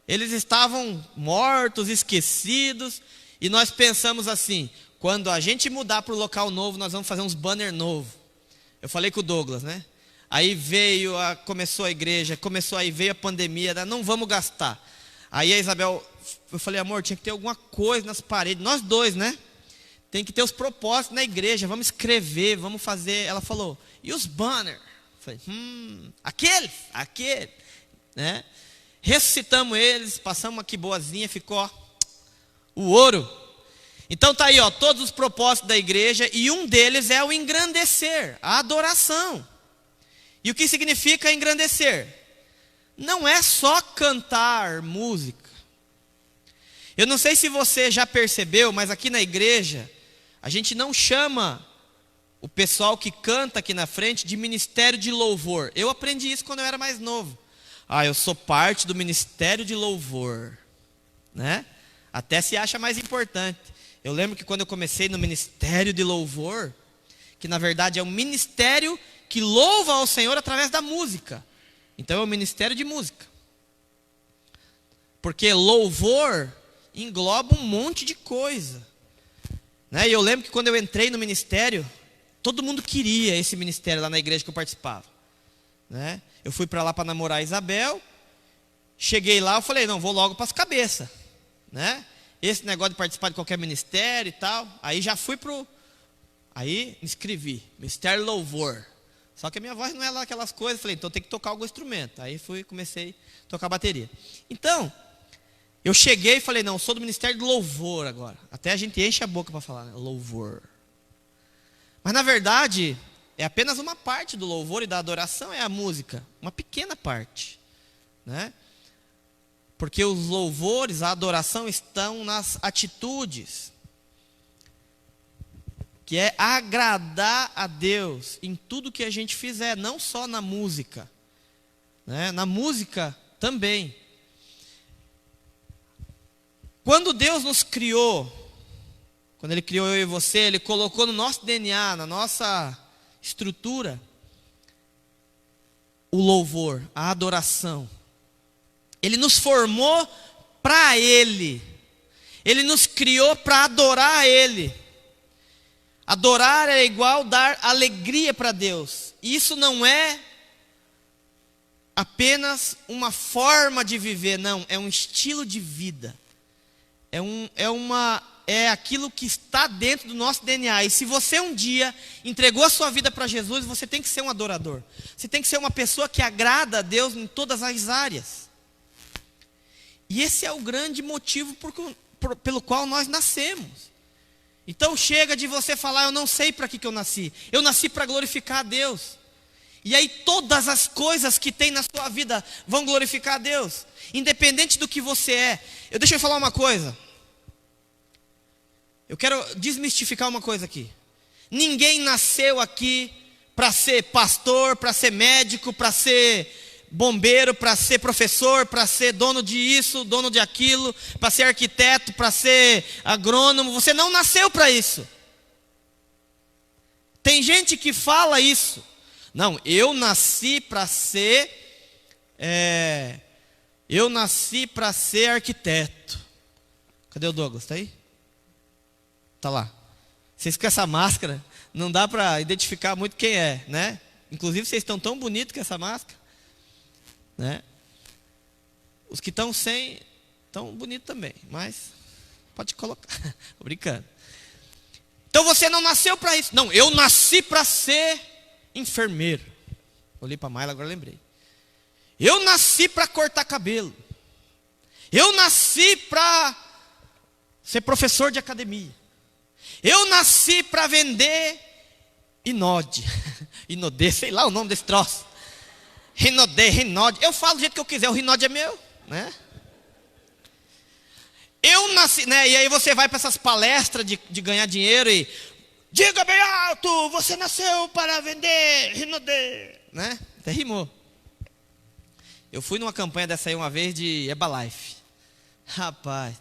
Speaker 2: Eles estavam mortos, esquecidos. E nós pensamos assim: quando a gente mudar para o local novo, nós vamos fazer uns banners novos. Eu falei com o Douglas, né? Aí começou a igreja, veio a pandemia, não vamos gastar. Aí a Isabel, eu falei: amor, tinha que ter alguma coisa nas paredes, nós dois, né? Tem que ter os propósitos na igreja, vamos escrever, vamos fazer. Ela falou: e os banners? Eu falei: aquele, né? Ressuscitamos eles, passamos uma que boazinha, ficou ó, o ouro. Então tá aí, ó, todos os propósitos da igreja, e um deles é o engrandecer, a adoração. E o que significa engrandecer? Não é só cantar música. Eu não sei se você já percebeu, mas aqui na igreja a gente não chama o pessoal que canta aqui na frente de ministério de louvor. Eu aprendi isso quando eu era mais novo. Eu sou parte do ministério de louvor, né? Até se acha mais importante. Eu lembro que quando eu comecei no ministério de louvor, que na verdade é um ministério que louva ao Senhor através da música. Então é um ministério de música. Porque louvor engloba um monte de coisa, né? E eu lembro que quando eu entrei no ministério, todo mundo queria esse ministério lá na igreja que eu participava, né? Eu fui para lá para namorar a Isabel. Cheguei lá, eu falei: não, vou logo para as cabeças, né? Esse negócio de participar de qualquer ministério e tal. Aí já fui aí me inscrevi, Ministério Louvor. Só que a minha voz não é lá aquelas coisas. Falei: então tem que tocar algum instrumento. Aí comecei a tocar bateria. Então, eu cheguei e falei: não, sou do Ministério do Louvor agora. Até a gente enche a boca para falar, né? Louvor. Mas na verdade, é apenas uma parte do louvor e da adoração, é a música. Uma pequena parte, né? Porque os louvores, a adoração estão nas atitudes, que é agradar a Deus em tudo que a gente fizer, não só na música, né? Na música também. Quando Deus nos criou, quando Ele criou eu e você, Ele colocou no nosso DNA, na nossa estrutura, o louvor, a adoração. Ele nos formou para Ele. Ele nos criou para adorar a Ele. Adorar é igual dar alegria para Deus. E isso não é apenas uma forma de viver, não. É um estilo de vida. É aquilo que está dentro do nosso DNA. E se você um dia entregou a sua vida para Jesus, você tem que ser um adorador. Você tem que ser uma pessoa que agrada a Deus em todas as áreas. E esse é o grande motivo pelo qual nós nascemos. Então chega de você falar: eu não sei para que eu nasci. Eu nasci para glorificar a Deus. E aí todas as coisas que tem na sua vida vão glorificar a Deus. Independente do que você é. Deixa eu falar uma coisa. Eu quero desmistificar uma coisa aqui. Ninguém nasceu aqui para ser pastor, para ser médico, para ser bombeiro, para ser professor, para ser dono de isso, dono de aquilo, para ser arquiteto, para ser agrônomo. Você não nasceu para isso. Tem gente que fala isso. Não, eu nasci para ser arquiteto. Cadê o Douglas? Está aí? Está lá. Vocês com essa máscara, não dá para identificar muito quem é, né? Inclusive vocês estão tão bonitos com essa máscara, né? Os que estão sem, estão bonitos também, mas pode colocar. Tô brincando. Então você não nasceu para isso. Não, eu nasci para ser enfermeiro. Olhei para a Mayla, agora lembrei. Eu nasci para cortar cabelo. Eu nasci para ser professor de academia. Eu nasci para vender Inode. Inodê, sei lá o nome desse troço. Rinode. Eu falo do jeito que eu quiser, o Rinode é meu, né? Eu nasci, né? E aí você vai para essas palestras de ganhar dinheiro e diga bem alto, você nasceu para vender Rinode, né? Até rimou. Eu fui numa campanha dessa aí uma vez de Herbalife. Rapaz,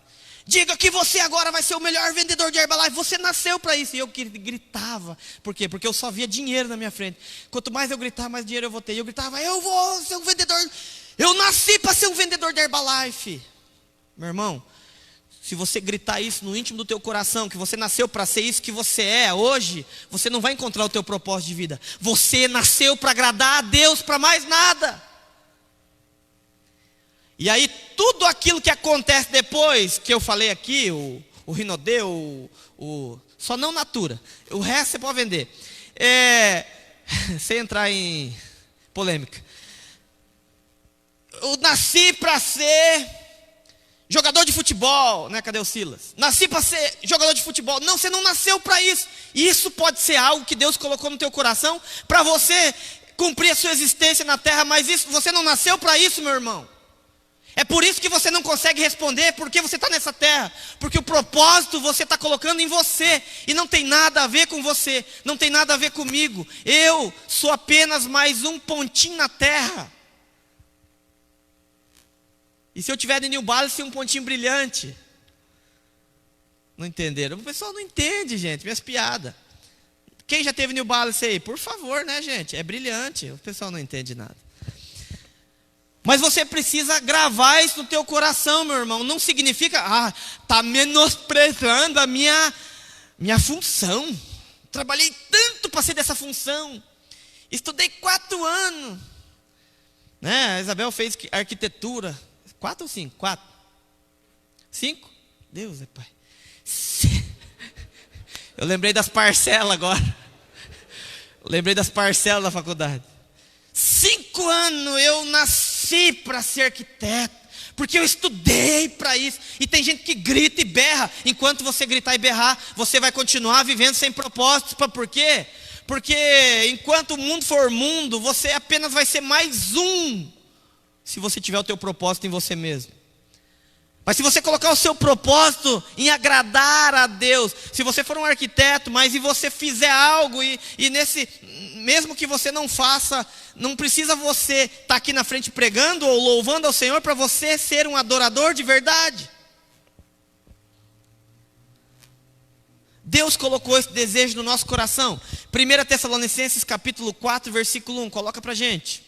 Speaker 2: diga que você agora vai ser o melhor vendedor de Herbalife. Você nasceu para isso. E eu gritava. Por quê? Porque eu só via dinheiro na minha frente. Quanto mais eu gritava, mais dinheiro eu vou ter. E eu gritava, eu vou ser um vendedor. Eu nasci para ser um vendedor de Herbalife. Meu irmão, se você gritar isso no íntimo do teu coração, que você nasceu para ser isso que você é hoje, você não vai encontrar o teu propósito de vida. Você nasceu para agradar a Deus, para mais nada. E aí tudo aquilo que acontece depois, que eu falei aqui, o Rinode, só não Natura, o resto você pode vender. Sem entrar em polêmica. Eu nasci para ser jogador de futebol, né? Cadê o Silas? Nasci para ser jogador de futebol. Não, você não nasceu para isso. Isso pode ser algo que Deus colocou no teu coração para você cumprir a sua existência na terra, mas isso, você não nasceu para isso, meu irmão. É por isso que você não consegue responder porque você está nessa terra. Porque o propósito você está colocando em você. E não tem nada a ver com você. Não tem nada a ver comigo. Eu sou apenas mais um pontinho na terra. E se eu tiver de New Balance, um pontinho brilhante. Não entenderam? O pessoal não entende, gente, minhas piadas. Quem já teve New Balance aí? Por favor, né, gente? É brilhante. O pessoal não entende nada. Mas você precisa gravar isso no teu coração, meu irmão. Não significa, está menosprezando a minha função. Trabalhei tanto para ser dessa função. Estudei 4 anos. Né? A Isabel fez arquitetura. 4 ou 5? 4. 5? Deus é pai. Eu lembrei das parcelas agora. Eu lembrei das parcelas da faculdade. 5 anos eu nasci para ser arquiteto, porque eu estudei para isso. E tem gente que grita e berra. Enquanto você gritar e berrar, você vai continuar vivendo sem propósito. Por quê? Porque enquanto o mundo for mundo, você apenas vai ser mais um, se você tiver o teu propósito em você mesmo. Mas se você colocar o seu propósito em agradar a Deus, se você for um arquiteto, mas e você fizer algo, e nesse, mesmo que você não faça, não precisa você estar aqui na frente pregando ou louvando ao Senhor para você ser um adorador de verdade. Deus colocou esse desejo no nosso coração. 1 Tessalonicenses capítulo 4, versículo 1, coloca para a gente.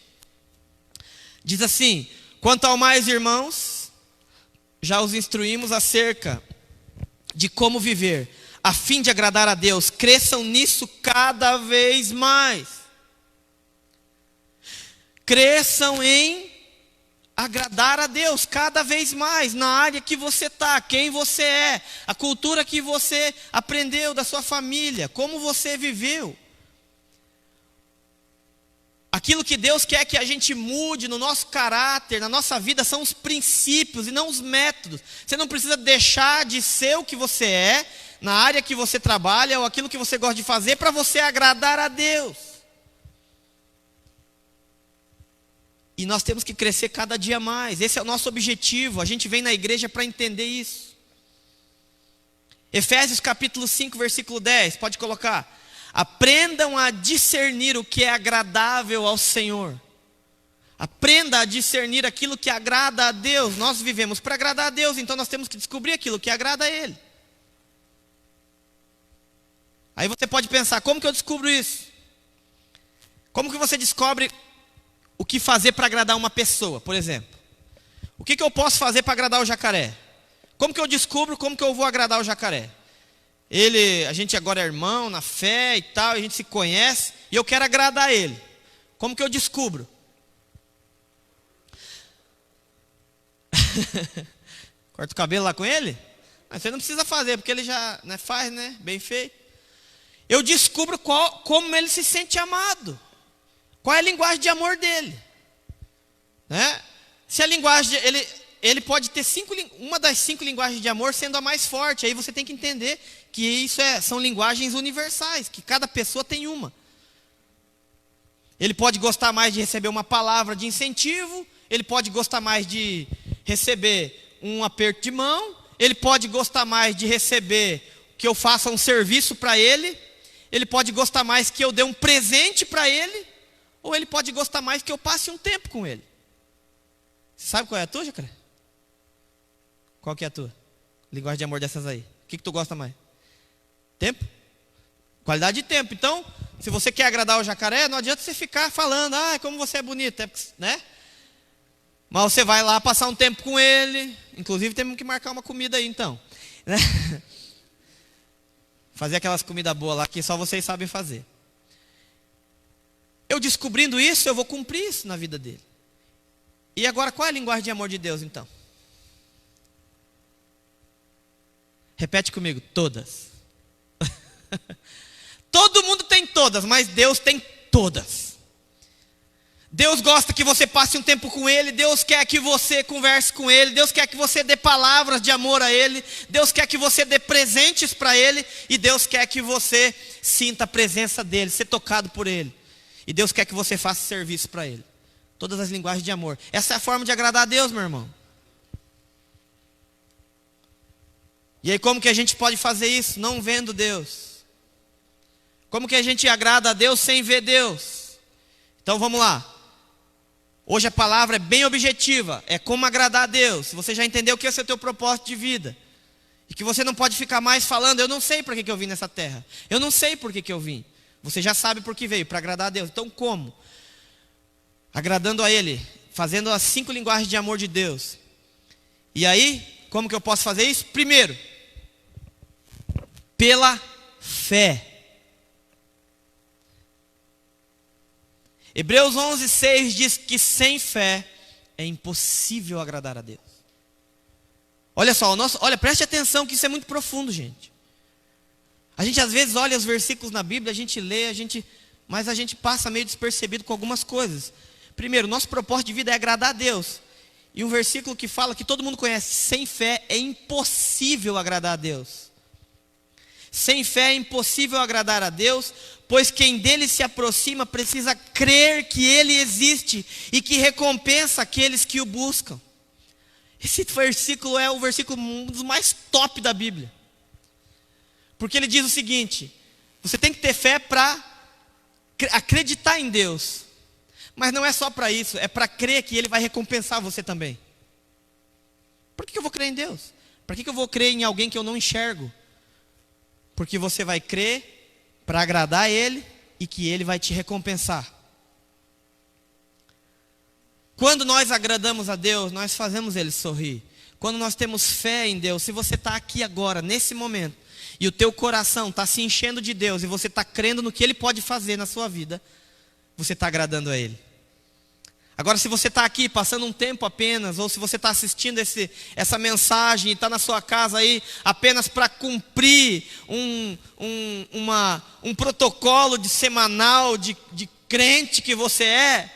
Speaker 2: Diz assim: quanto ao mais, irmãos, já os instruímos acerca de como viver, a fim de agradar a Deus. Cresçam nisso cada vez mais. Cresçam em agradar a Deus cada vez mais, na área que você está, quem você é, a cultura que você aprendeu da sua família, como você viveu. Aquilo que Deus quer que a gente mude no nosso caráter, na nossa vida, são os princípios e não os métodos. Você não precisa deixar de ser o que você é, na área que você trabalha, ou aquilo que você gosta de fazer, para você agradar a Deus. E nós temos que crescer cada dia mais. Esse é o nosso objetivo. A gente vem na igreja para entender isso. Efésios capítulo 5, versículo 10, pode colocar. Aprendam a discernir o que é agradável ao Senhor. Aprenda a discernir aquilo que agrada a Deus. Nós vivemos para agradar a Deus, então nós temos que descobrir aquilo que agrada a Ele. Aí você pode pensar, como que eu descubro isso? Como que você descobre o que fazer para agradar uma pessoa, por exemplo? O que eu posso fazer para agradar o jacaré? Como que eu descubro como que eu vou agradar o jacaré? A gente agora é irmão na fé e tal, a gente se conhece, e eu quero agradar ele. Como que eu descubro? Corta o cabelo lá com ele? Mas você não precisa fazer, porque ele já faz, né? Bem feito. Eu descubro como ele se sente amado. Qual é a linguagem de amor dele? Né? Se a linguagem, ele pode ter uma das 5 linguagens de amor sendo a mais forte. Aí você tem que entender que isso são linguagens universais, que cada pessoa tem uma. Ele pode gostar mais de receber uma palavra de incentivo, ele pode gostar mais de receber um aperto de mão, ele pode gostar mais de receber que eu faça um serviço para ele, ele pode gostar mais que eu dê um presente para ele, ou ele pode gostar mais que eu passe um tempo com ele. Você sabe qual é a tua, Jacaré? Qual que é a tua? Linguagem de amor dessas aí. O que tu gosta mais? Tempo? Qualidade de tempo. Então, se você quer agradar o jacaré, não adianta você ficar falando, como você é bonito, né? Mas você vai lá passar um tempo com ele. Inclusive temos que marcar uma comida aí então, né? Fazer aquelas comidas boas lá que só vocês sabem fazer. Eu descobrindo isso, eu vou cumprir isso na vida dele. E agora, qual é a linguagem de amor de Deus então? Repete comigo, todas. Todo mundo tem todas, mas Deus tem todas. Deus gosta que você passe um tempo com Ele, Deus quer que você converse com Ele, Deus quer que você dê palavras de amor a Ele, Deus quer que você dê presentes para Ele, e Deus quer que você sinta a presença dEle, ser tocado por Ele. E Deus quer que você faça serviço para Ele. Todas as linguagens de amor. Essa é a forma de agradar a Deus, meu irmão. E aí como que a gente pode fazer isso? Não vendo Deus. Como que a gente agrada a Deus sem ver Deus? Então vamos lá. Hoje a palavra é bem objetiva. É como agradar a Deus. Se você já entendeu o que é o teu propósito de vida. E que você não pode ficar mais falando, eu não sei por que eu vim nessa terra. Eu não sei por que eu vim. Você já sabe por que veio, para agradar a Deus. Então como? Agradando a Ele. Fazendo as 5 linguagens de amor de Deus. E aí, como que eu posso fazer isso? Primeiro, pela fé. Hebreus 11:6 diz que sem fé é impossível agradar a Deus. Olha só, preste atenção que isso é muito profundo, gente. A gente às vezes olha os versículos na Bíblia, a gente lê, mas a gente passa meio despercebido com algumas coisas. Primeiro, nosso propósito de vida é agradar a Deus. E um versículo que fala, que todo mundo conhece, sem fé é impossível agradar a Deus. Sem fé é impossível agradar a Deus, pois quem dele se aproxima precisa crer que ele existe e que recompensa aqueles que o buscam. Esse versículo é o versículo um dos mais top da Bíblia. Porque ele diz o seguinte: você tem que ter fé para acreditar em Deus. Mas não é só para isso, é para crer que Ele vai recompensar você também. Por que eu vou crer em Deus? Para que eu vou crer em alguém que eu não enxergo? Porque você vai crer para agradar a Ele e que Ele vai te recompensar. Quando nós agradamos a Deus, nós fazemos Ele sorrir. Quando nós temos fé em Deus, se você está aqui agora, nesse momento, e o teu coração está se enchendo de Deus, e você está crendo no que Ele pode fazer na sua vida, você está agradando a Ele. Agora, se você está aqui passando um tempo apenas, ou se você está assistindo essa mensagem e está na sua casa aí apenas para cumprir um protocolo de semanal de crente que você é,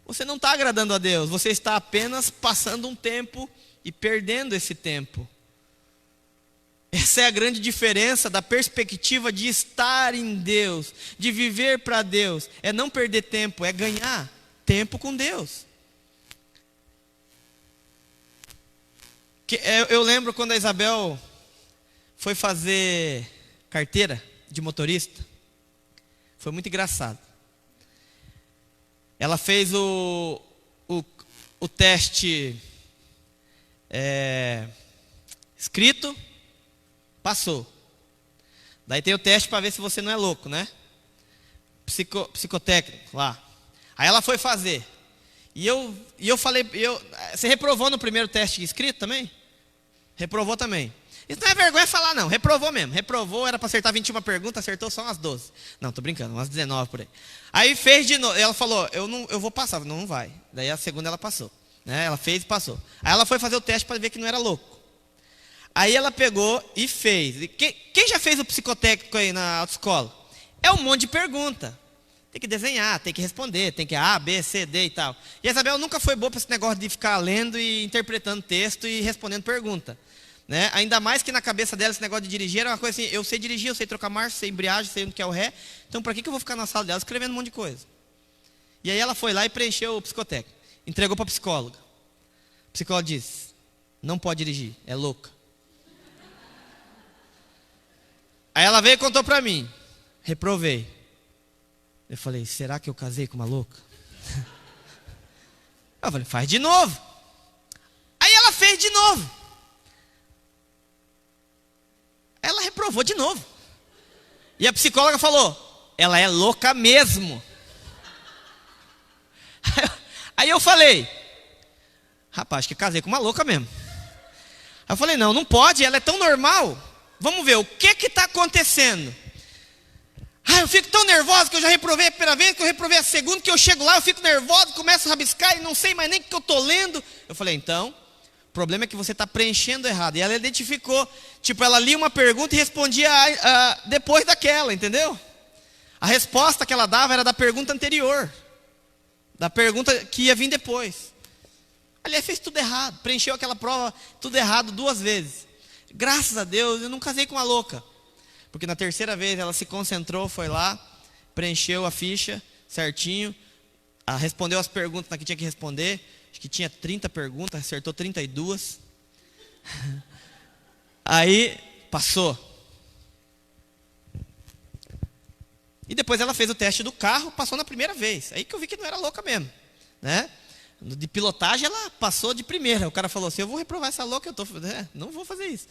Speaker 2: você não está agradando a Deus, você está apenas passando um tempo e perdendo esse tempo. Essa é a grande diferença da perspectiva de estar em Deus, de viver para Deus. É não perder tempo, é ganhar tempo com Deus. Eu lembro quando a Isabel foi fazer carteira de motorista. Foi muito engraçado. ela fez o teste escrito, passou. Daí tem o teste para ver se você não é louco, né? Psicotécnico lá. Aí ela foi fazer. E eu falei, você reprovou no primeiro teste escrito também? Reprovou também. Isso não é vergonha falar não, reprovou mesmo. Reprovou, era para acertar 21 perguntas, acertou só umas 12. Não, tô brincando, umas 19 por aí. Aí fez de novo, ela falou, eu vou passar, não vai. Daí a segunda ela passou, né? Ela fez e passou. Aí ela foi fazer o teste para ver que não era louco. Aí ela pegou e fez. Quem já fez o psicotécnico aí na autoescola? É um monte de pergunta. Tem que desenhar, tem que responder, tem que A, B, C, D e tal. E a Isabel nunca foi boa para esse negócio de ficar lendo e interpretando texto e respondendo pergunta, né? Ainda mais que na cabeça dela esse negócio de dirigir era uma coisa assim, eu sei dirigir, eu sei trocar marcha, sei embreagem, sei onde que é o ré. Então para que eu vou ficar na sala dela escrevendo um monte de coisa? E aí ela foi lá e preencheu o psicotécnico. Entregou para a psicóloga. A psicóloga disse, não pode dirigir, é louca. Aí ela veio e contou para mim. Reprovei. Eu falei, será que eu casei com uma louca? Eu falei, faz de novo. Aí ela fez de novo. Ela reprovou de novo. E a psicóloga falou, ela é louca mesmo. Aí eu falei, rapaz, acho que casei com uma louca mesmo. Aí eu falei, não pode, ela é tão normal. Vamos ver, o que está acontecendo? Eu fico tão nervosa que eu já reprovei a primeira vez, que eu reprovei a segunda, que eu chego lá, eu fico nervosa, começo a rabiscar e não sei mais nem o que eu estou lendo. Eu falei, então, o problema é que você está preenchendo errado. E ela identificou, tipo, ela lia uma pergunta e respondia depois daquela, entendeu? A resposta que ela dava era da pergunta anterior, da pergunta que ia vir depois. Aliás, fez tudo errado, preencheu aquela prova tudo errado 2 vezes. Graças a Deus, eu não casei com uma louca. Porque na terceira vez ela se concentrou, foi lá, preencheu a ficha certinho, respondeu as perguntas que tinha que responder. Acho que tinha 30 perguntas, acertou 32. Aí passou. E depois ela fez o teste do carro, passou na primeira vez. Aí que eu vi que não era louca mesmo, né? De pilotagem ela passou de primeira. O cara falou assim, eu vou reprovar essa louca, não vou fazer isso.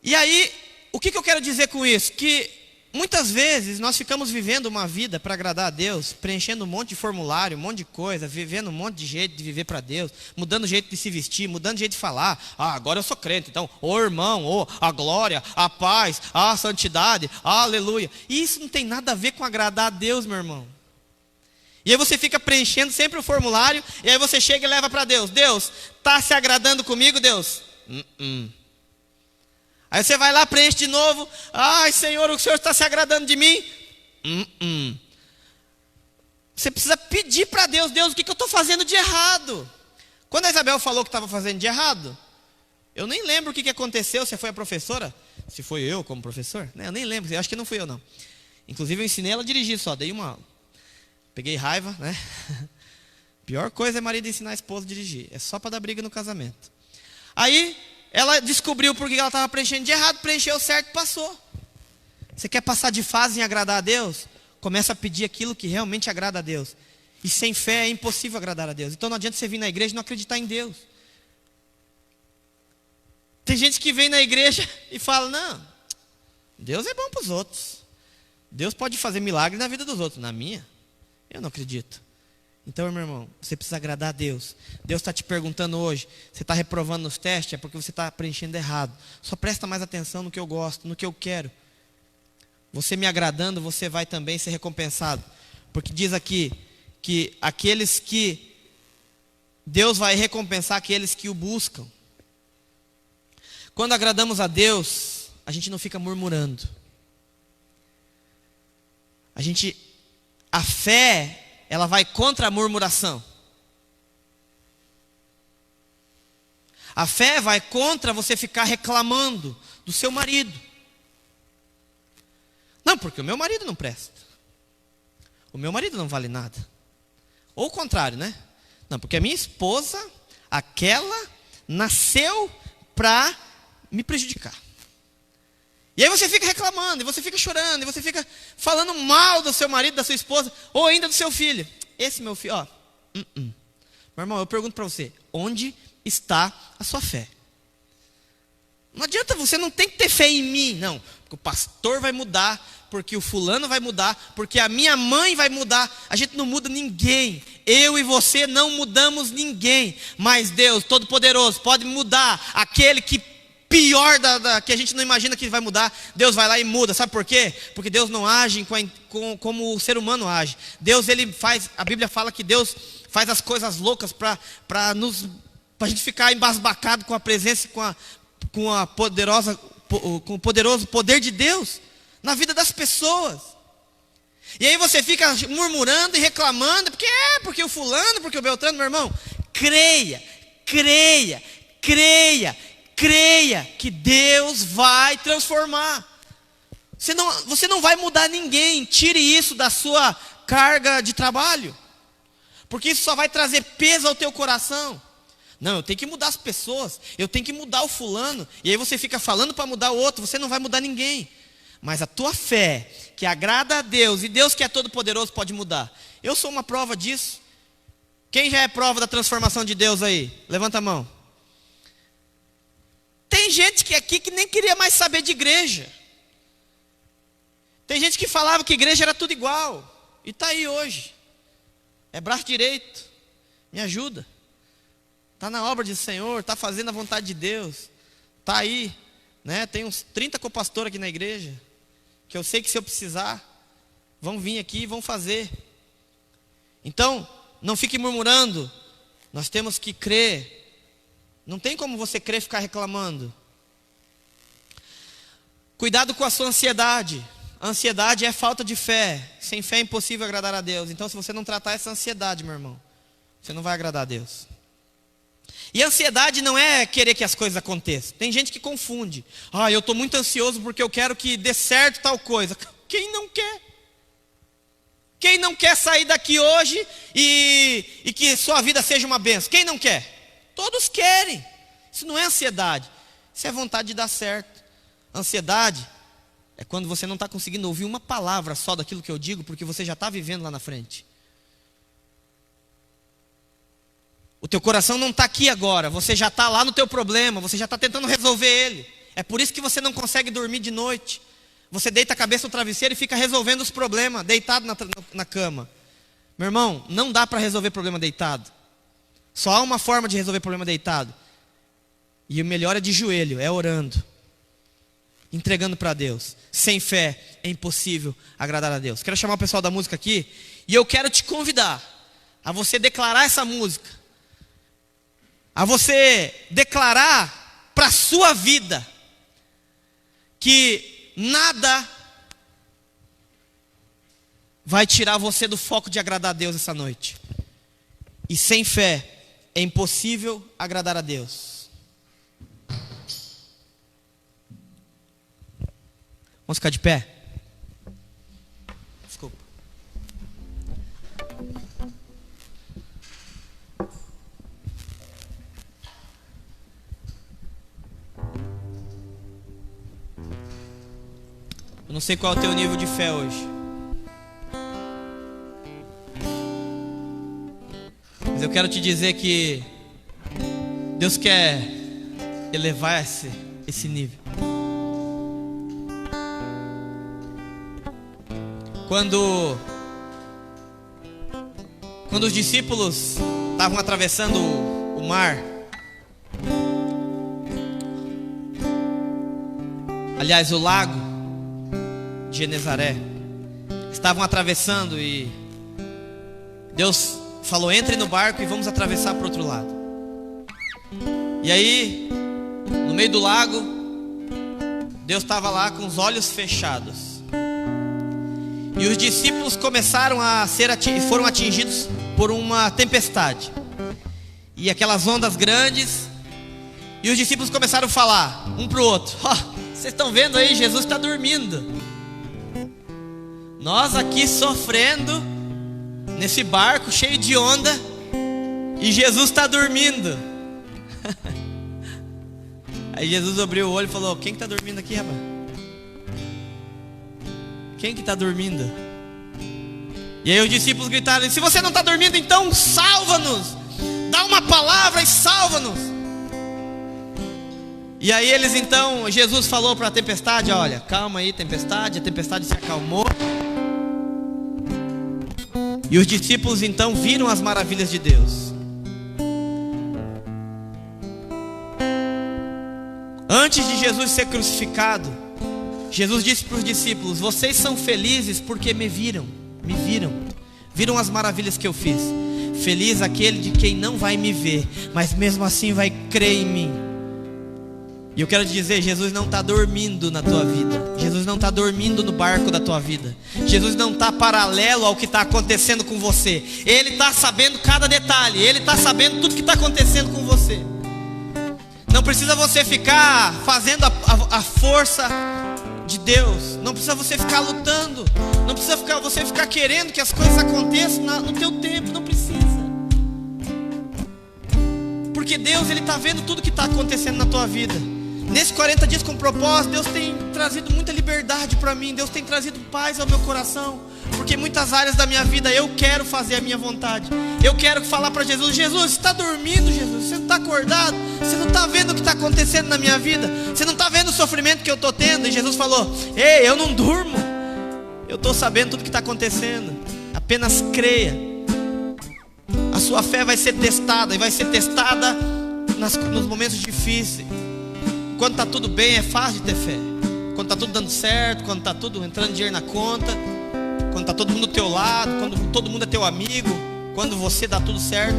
Speaker 2: E aí, o que eu quero dizer com isso? Que muitas vezes nós ficamos vivendo uma vida para agradar a Deus, preenchendo um monte de formulário, um monte de coisa, vivendo um monte de jeito de viver para Deus, mudando o jeito de se vestir, mudando o jeito de falar. Agora eu sou crente, então, irmão, a glória, a paz, a santidade, aleluia. E isso não tem nada a ver com agradar a Deus, meu irmão. E aí você fica preenchendo sempre o formulário, e aí você chega e leva para Deus. Deus, está se agradando comigo, Deus? Aí você vai lá, preenche de novo. Ai, Senhor, o Senhor está se agradando de mim? Você precisa pedir para Deus, Deus, o que eu estou fazendo de errado? Quando a Isabel falou que estava fazendo de errado, eu nem lembro o que aconteceu, se foi a professora, se foi eu como professor, né? Eu nem lembro, eu acho que não fui eu não. Inclusive eu ensinei ela a dirigir só, dei uma... Peguei raiva, né? Pior coisa é marido ensinar a esposa a dirigir, é só para dar briga no casamento. Aí... ela descobriu porque ela estava preenchendo de errado, preencheu certo, passou. Você quer passar de fase em agradar a Deus? Começa a pedir aquilo que realmente agrada a Deus. E sem fé é impossível agradar a Deus. Então não adianta você vir na igreja e não acreditar em Deus. Tem gente que vem na igreja e fala, não, Deus é bom para os outros. Deus pode fazer milagre na vida dos outros. Na minha, eu não acredito. Então, meu irmão, você precisa agradar a Deus. Deus está te perguntando hoje, você está reprovando nos testes, é porque você está preenchendo errado. Só presta mais atenção no que eu gosto, no que eu quero. Você me agradando, você vai também ser recompensado. Porque diz aqui, que aqueles que... Deus vai recompensar aqueles que o buscam. Quando agradamos a Deus, a gente não fica murmurando. A fé... ela vai contra a murmuração. A fé vai contra você ficar reclamando do seu marido. Não, porque o meu marido não presta. O meu marido não vale nada. Ou o contrário, né? Não, porque a minha esposa, aquela, nasceu para me prejudicar. E aí você fica reclamando, e você fica chorando, e você fica falando mal do seu marido, da sua esposa, ou ainda do seu filho. esse meu filho, ó. Meu irmão, eu pergunto para você, onde está a sua fé? Não adianta, você não tem que ter fé em mim, não. Porque o pastor vai mudar, porque o fulano vai mudar, porque a minha mãe vai mudar. A gente não muda ninguém. Eu e você não mudamos ninguém. Mas Deus Todo-Poderoso pode mudar aquele que pior que a gente não imagina que vai mudar. Deus vai lá e muda. Sabe por quê? Porque Deus não age como o ser humano age. Deus, ele faz, a Bíblia fala que Deus faz as coisas loucas para a gente ficar embasbacado com a presença, com o poderoso poder de Deus na vida das pessoas. E aí você fica murmurando e reclamando, porque o fulano, porque o Beltrano. Meu irmão, creia que Deus vai transformar. Você não vai mudar ninguém. Tire isso da sua carga de trabalho, porque isso só vai trazer peso ao teu coração. Não, eu tenho que mudar as pessoas, eu tenho que mudar o fulano. E aí você fica falando para mudar o outro. Você não vai mudar ninguém. Mas a tua fé, que agrada a Deus, e Deus que é todo poderoso pode mudar. Eu sou uma prova disso. Quem já é prova da transformação de Deus aí? Levanta a mão. Tem gente aqui que nem queria mais saber de igreja. Tem gente que falava que igreja era tudo igual. E está aí hoje. É braço direito. Me ajuda. Está na obra do Senhor, está fazendo a vontade de Deus. Está aí, né? Tem uns 30 copastores aqui na igreja, que eu sei que se eu precisar, vão vir aqui e vão fazer. Então, não fique murmurando. Nós temos que crer. Não tem como você crer e ficar reclamando. Cuidado com a sua ansiedade. A ansiedade é falta de fé. Sem fé é impossível agradar a Deus. Então, se você não tratar essa ansiedade, meu irmão, você não vai agradar a Deus. E a ansiedade não é querer que as coisas aconteçam. Tem gente que confunde. Eu estou muito ansioso porque eu quero que dê certo tal coisa. Quem não quer? Quem não quer sair daqui hoje e que sua vida seja uma bênção? Quem não quer? Todos querem. Isso não é ansiedade. Isso é vontade de dar certo. Ansiedade é quando você não está conseguindo ouvir uma palavra só daquilo que eu digo, porque você já está vivendo lá na frente. O teu coração não está aqui agora, você já está lá no teu problema, você já está tentando resolver ele. É por isso que você não consegue dormir de noite. Você deita a cabeça no travesseiro e fica resolvendo os problemas, deitado na cama. Meu irmão, não dá para resolver problema deitado. Só há uma forma de resolver problema deitado. E o melhor é de joelho, é orando. Entregando para Deus. Sem fé é impossível agradar a Deus. Quero chamar o pessoal da música aqui. E eu quero te convidar a você declarar essa música. A você declarar para a sua vida que nada vai tirar você do foco de agradar a Deus essa noite. E sem fé é impossível agradar a Deus. Vamos ficar de pé? Desculpa. Eu não sei qual é o teu nível de fé hoje. Mas eu quero te dizer que Deus quer elevar esse nível. Quando os discípulos estavam atravessando o mar, aliás, o lago de Genezaré, estavam atravessando e Deus falou: entre no barco e vamos atravessar para o outro lado. E aí, no meio do lago, Deus estava lá com os olhos fechados. E os discípulos começaram foram atingidos por uma tempestade. E aquelas ondas grandes. E os discípulos começaram a falar um para o outro: vocês estão vendo aí, Jesus está dormindo. Nós aqui sofrendo nesse barco cheio de onda e Jesus está dormindo. Aí Jesus abriu o olho e falou: quem que está dormindo aqui, rapaz? Quem que está dormindo? E aí os discípulos gritaram: se você não está dormindo, então salva-nos, dá uma palavra e salva-nos. E aí eles então, Jesus falou para a tempestade: olha, calma aí tempestade. A tempestade se acalmou. E os discípulos então viram as maravilhas de Deus. Antes de Jesus ser crucificado, Jesus disse para os discípulos: vocês são felizes porque me viram, viram as maravilhas que eu fiz. Feliz aquele de quem não vai me ver, mas mesmo assim vai crer em mim. E eu quero te dizer, Jesus não está dormindo na tua vida. Jesus não está dormindo no barco da tua vida. Jesus não está paralelo ao que está acontecendo com você. Ele está sabendo cada detalhe. Ele está sabendo tudo que está acontecendo com você. Não precisa você ficar fazendo a força de Deus. Não precisa você ficar lutando. Não precisa você ficar querendo que as coisas aconteçam no teu tempo. Não precisa. Porque Deus, Ele está vendo tudo que está acontecendo na tua vida. Nesses 40 dias com propósito, Deus tem trazido muita liberdade para mim. Deus tem trazido paz ao meu coração. Porque em muitas áreas da minha vida eu quero fazer a minha vontade. Eu quero falar para Jesus: Jesus, você está dormindo, Jesus? Você não está acordado? Você não está vendo o que está acontecendo na minha vida? Você não está vendo o sofrimento que eu estou tendo? E Jesus falou: ei, eu não durmo. Eu estou sabendo tudo que está acontecendo. Apenas creia. A sua fé vai ser testada. E vai ser testada nos momentos difíceis. Quando está tudo bem é fácil de ter fé. Quando está tudo dando certo, quando está tudo entrando dinheiro na conta, quando está todo mundo do teu lado, quando todo mundo é teu amigo, quando você dá tudo certo.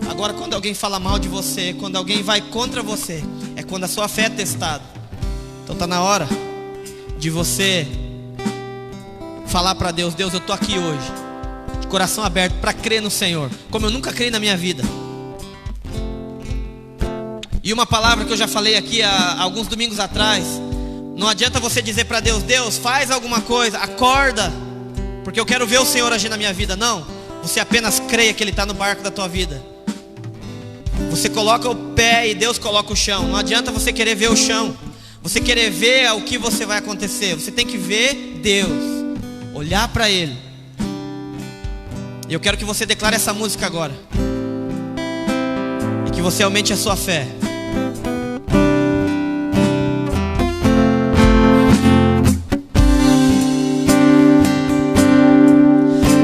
Speaker 2: Agora quando alguém fala mal de você, quando alguém vai contra você, é quando a sua fé é testada. Então está na hora de você falar para Deus: Deus, eu estou aqui hoje de coração aberto para crer no Senhor, como eu nunca criei na minha vida. E uma palavra que eu já falei aqui há alguns domingos atrás: não adianta você dizer para Deus: Deus, faz alguma coisa, acorda, porque eu quero ver o Senhor agir na minha vida. Não, você apenas creia que Ele está no barco da tua vida. Você coloca o pé e Deus coloca o chão. Não adianta você querer ver o chão, você querer ver o que você vai acontecer. Você tem que ver Deus, olhar para Ele. E eu quero que você declare essa música agora, e que você aumente a sua fé.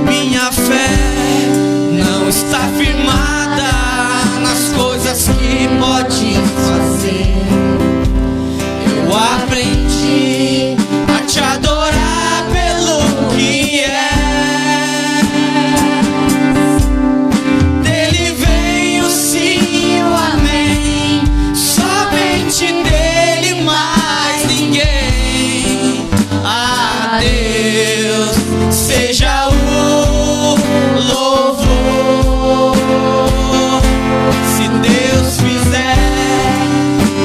Speaker 4: Minha fé não está firmada nas coisas que pode fazer. Eu aprendi a te adorar pelo que é. Dele vem o sim, o amém. Somente dele, mais ninguém. A Deus seja o louvor. Se Deus fizer,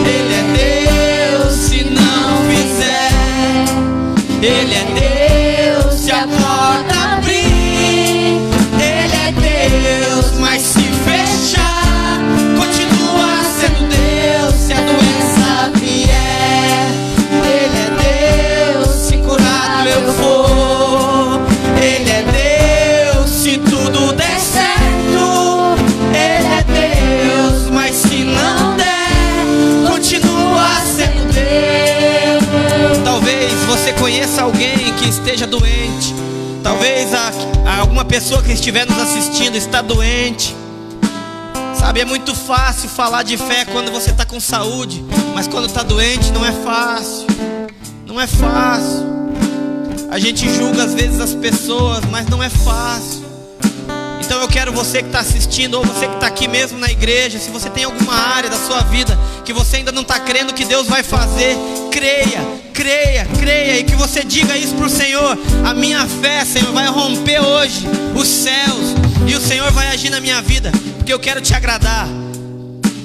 Speaker 4: Ele é Deus. Se não fizer, Ele é Deus. Se a porta abrir, Ele é Deus. Mas se fechar, continua sendo Deus. Se a doença vier, Ele é Deus. Se curado eu for, Ele é Deus. Se tudo der certo, Ele é Deus. Mas se não der, continua sendo Deus.
Speaker 2: Talvez você conheça alguém que esteja doente. Talvez alguma pessoa que estiver nos assistindo está doente. Sabe, é muito fácil falar de fé quando você está com saúde, mas quando está doente não é fácil. Não é fácil. A gente julga às vezes as pessoas, mas não é fácil. Então eu quero você que está assistindo, ou você que está aqui mesmo na igreja, se você tem alguma área da sua vida que você ainda não está crendo que Deus vai fazer, creia, creia, creia, e que você diga isso para o Senhor: a minha fé, Senhor, vai romper hoje os céus, e o Senhor vai agir na minha vida, porque eu quero te agradar.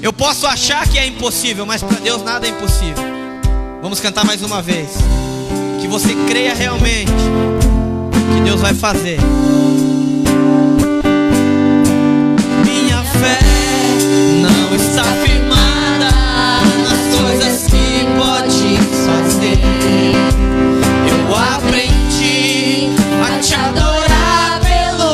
Speaker 2: Eu posso achar que é impossível, mas para Deus nada é impossível. Vamos cantar mais uma vez. Que você creia realmente que Deus vai fazer.
Speaker 4: Minha fé não está firmada nas coisas que pode fazer. Eu aprendi a te adorar pelo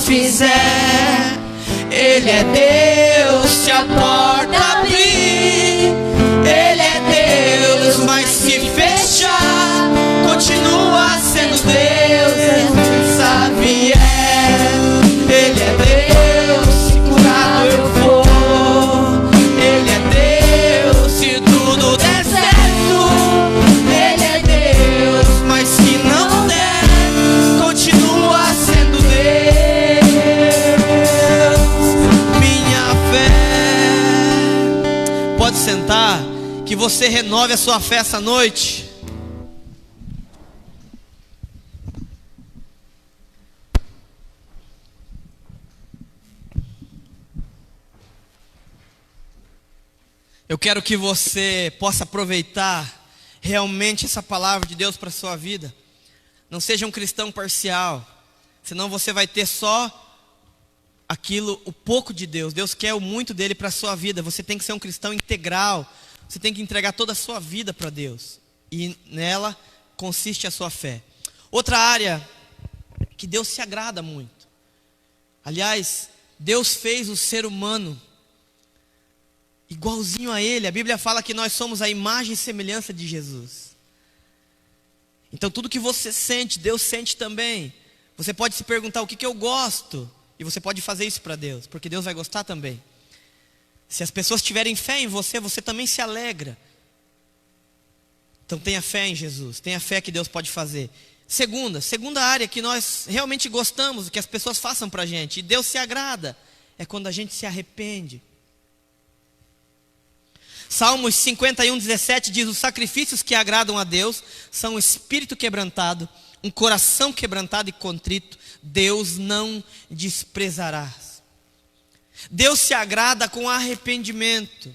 Speaker 4: Deus fizer, Ele é Deus se a porta abrir. Ele é Deus, mas se fechar, continua sendo Deus. Jesus Xavier, Ele é Deus, se curado eu vou. Ele é Deus, se tudo der certo. Ele é Deus, mas se não der, continua sendo Deus. Minha fé.
Speaker 2: Pode sentar, que você renove a sua fé essa noite. Eu quero que você possa aproveitar realmente essa palavra de Deus para a sua vida. Não seja um cristão parcial, senão você vai ter só aquilo, o pouco de Deus. Deus quer o muito dele para a sua vida. Você tem que ser um cristão integral. Você tem que entregar toda a sua vida para Deus. E nela consiste a sua fé. Outra área que Deus se agrada muito. Aliás, Deus fez o ser humano igualzinho a Ele. A Bíblia fala que nós somos a imagem e semelhança de Jesus. Então tudo que você sente, Deus sente também. Você pode se perguntar o que eu gosto, e você pode fazer isso para Deus, porque Deus vai gostar também. Se as pessoas tiverem fé em você, você também se alegra. Então tenha fé em Jesus, tenha fé que Deus pode fazer. Segunda área que nós realmente gostamos, que as pessoas façam para a gente, e Deus se agrada, é quando a gente se arrepende. Salmos 51:17 diz: os sacrifícios que agradam a Deus são um espírito quebrantado, um coração quebrantado e contrito, Deus não desprezará. Deus se agrada com arrependimento.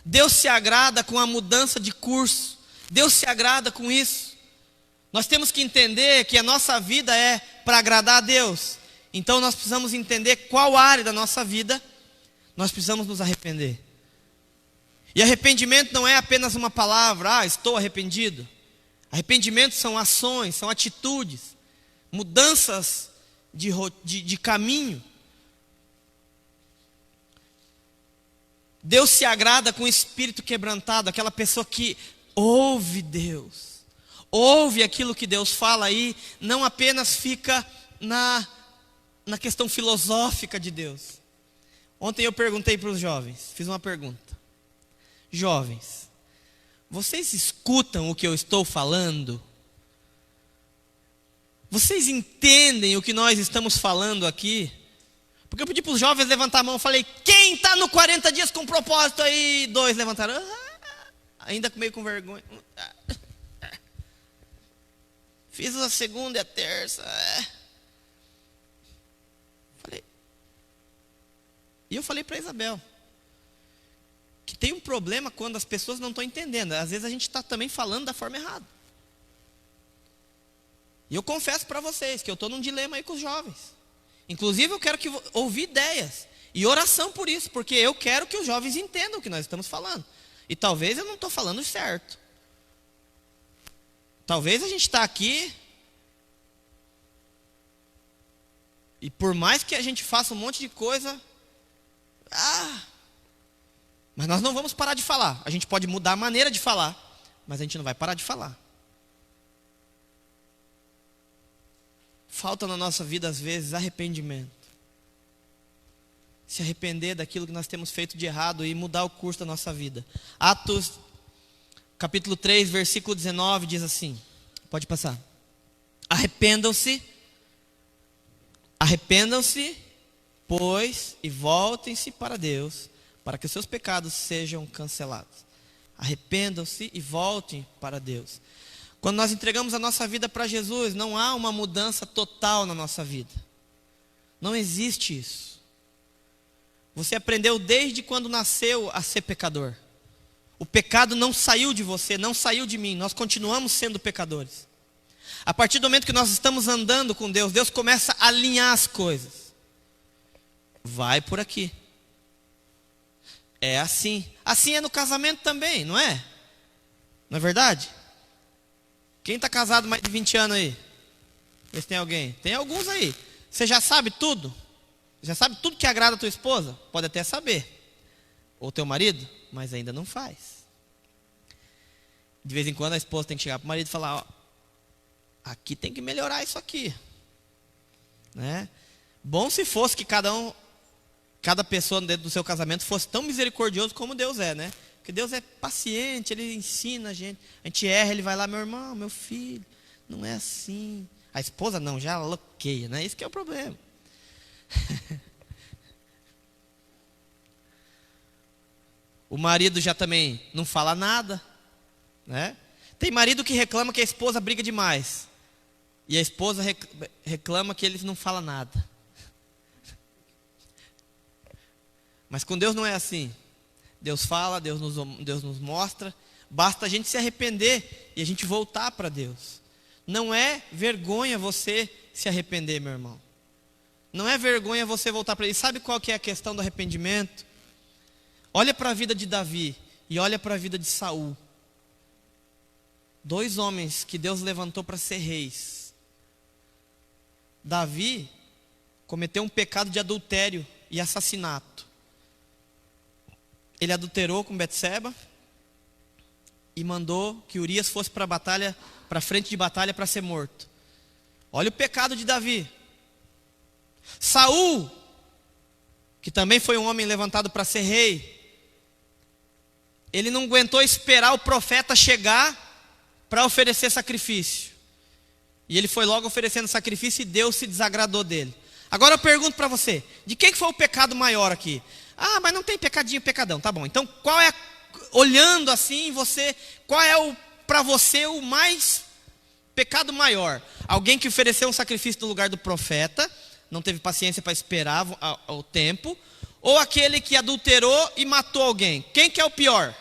Speaker 2: Deus se agrada com a mudança de curso. Deus se agrada com isso. Nós temos que entender que a nossa vida é para agradar a Deus. Então nós precisamos entender qual área da nossa vida nós precisamos nos arrepender. E arrependimento não é apenas uma palavra, estou arrependido. Arrependimento são ações, são atitudes, mudanças de caminho. Deus se agrada com o espírito quebrantado, aquela pessoa que ouve Deus, ouve aquilo que Deus fala aí, não apenas fica na questão filosófica de Deus. Ontem eu perguntei para os jovens, fiz uma pergunta. Jovens, vocês escutam o que eu estou falando? Vocês entendem o que nós estamos falando aqui? Porque eu pedi para os jovens levantar a mão, eu falei, quem está no 40 dias com propósito aí? 2 levantaram, ainda meio com vergonha. Fiz a segunda e a terça. E eu falei para Isabel que tem um problema quando as pessoas não estão entendendo. Às vezes a gente está também falando da forma errada. E eu confesso para vocês que eu estou num dilema aí com os jovens. Inclusive eu quero ouvir ideias e oração por isso, porque eu quero que os jovens entendam o que nós estamos falando. E talvez eu não estou falando certo. Talvez a gente está aqui e por mais que a gente faça um monte de coisa, mas nós não vamos parar de falar. A gente pode mudar a maneira de falar, mas a gente não vai parar de falar. Falta na nossa vida às vezes arrependimento. Se arrepender daquilo que nós temos feito de errado e mudar o curso da nossa vida. Atos capítulo 3, versículo 19 diz assim, pode passar. Arrependam-se, pois, e voltem-se para Deus, para que os seus pecados sejam cancelados. Arrependam-se e voltem para Deus. Quando nós entregamos a nossa vida para Jesus, não há uma mudança total na nossa vida. Não existe isso. Você aprendeu desde quando nasceu a ser pecador. O pecado não saiu de você, não saiu de mim. Nós continuamos sendo pecadores. A partir do momento que nós estamos andando com Deus, Deus começa a alinhar as coisas. Vai por aqui. É assim. Assim é no casamento também, não é? Não é verdade? Quem está casado mais de 20 anos aí? Vê se tem alguém. Tem alguns aí. Você já sabe tudo? Já sabe tudo que agrada a tua esposa? Pode até saber. Ou teu marido, mas ainda não faz. De vez em quando a esposa tem que chegar para o marido e falar, ó, aqui tem que melhorar isso aqui. Né? Bom se fosse que cada pessoa dentro do seu casamento fosse tão misericordioso como Deus é, né? Porque Deus é paciente, Ele ensina a gente erra, Ele vai lá, meu irmão, meu filho, não é assim. A esposa não, já loqueia, né? Isso que é o problema. O marido já também não fala nada, né? Tem marido que reclama que a esposa briga demais. E a esposa reclama que ele não fala nada. Mas com Deus não é assim. Deus fala, Deus nos mostra. Basta a gente se arrepender e a gente voltar para Deus. Não é vergonha você se arrepender, meu irmão. Não é vergonha você voltar para Ele. Sabe qual que é a questão do arrependimento? Olha para a vida de Davi e olha para a vida de Saul. 2 homens que Deus levantou para ser reis. Davi cometeu um pecado de adultério e assassinato. Ele adulterou com Betseba e mandou que Urias fosse para a batalha, para a frente de batalha para ser morto. Olha o pecado de Davi. Saul, que também foi um homem levantado para ser rei, ele não aguentou esperar o profeta chegar para oferecer sacrifício. E ele foi logo oferecendo sacrifício e Deus se desagradou dele. Agora eu pergunto para você, de quem foi o pecado maior aqui? Ah, mas não tem pecadinho, pecadão, tá bom. Então qual é, olhando assim, qual é para você o mais pecado maior? Alguém que ofereceu um sacrifício no lugar do profeta, não teve paciência para esperar o tempo, ou aquele que adulterou e matou alguém? Quem que é o pior?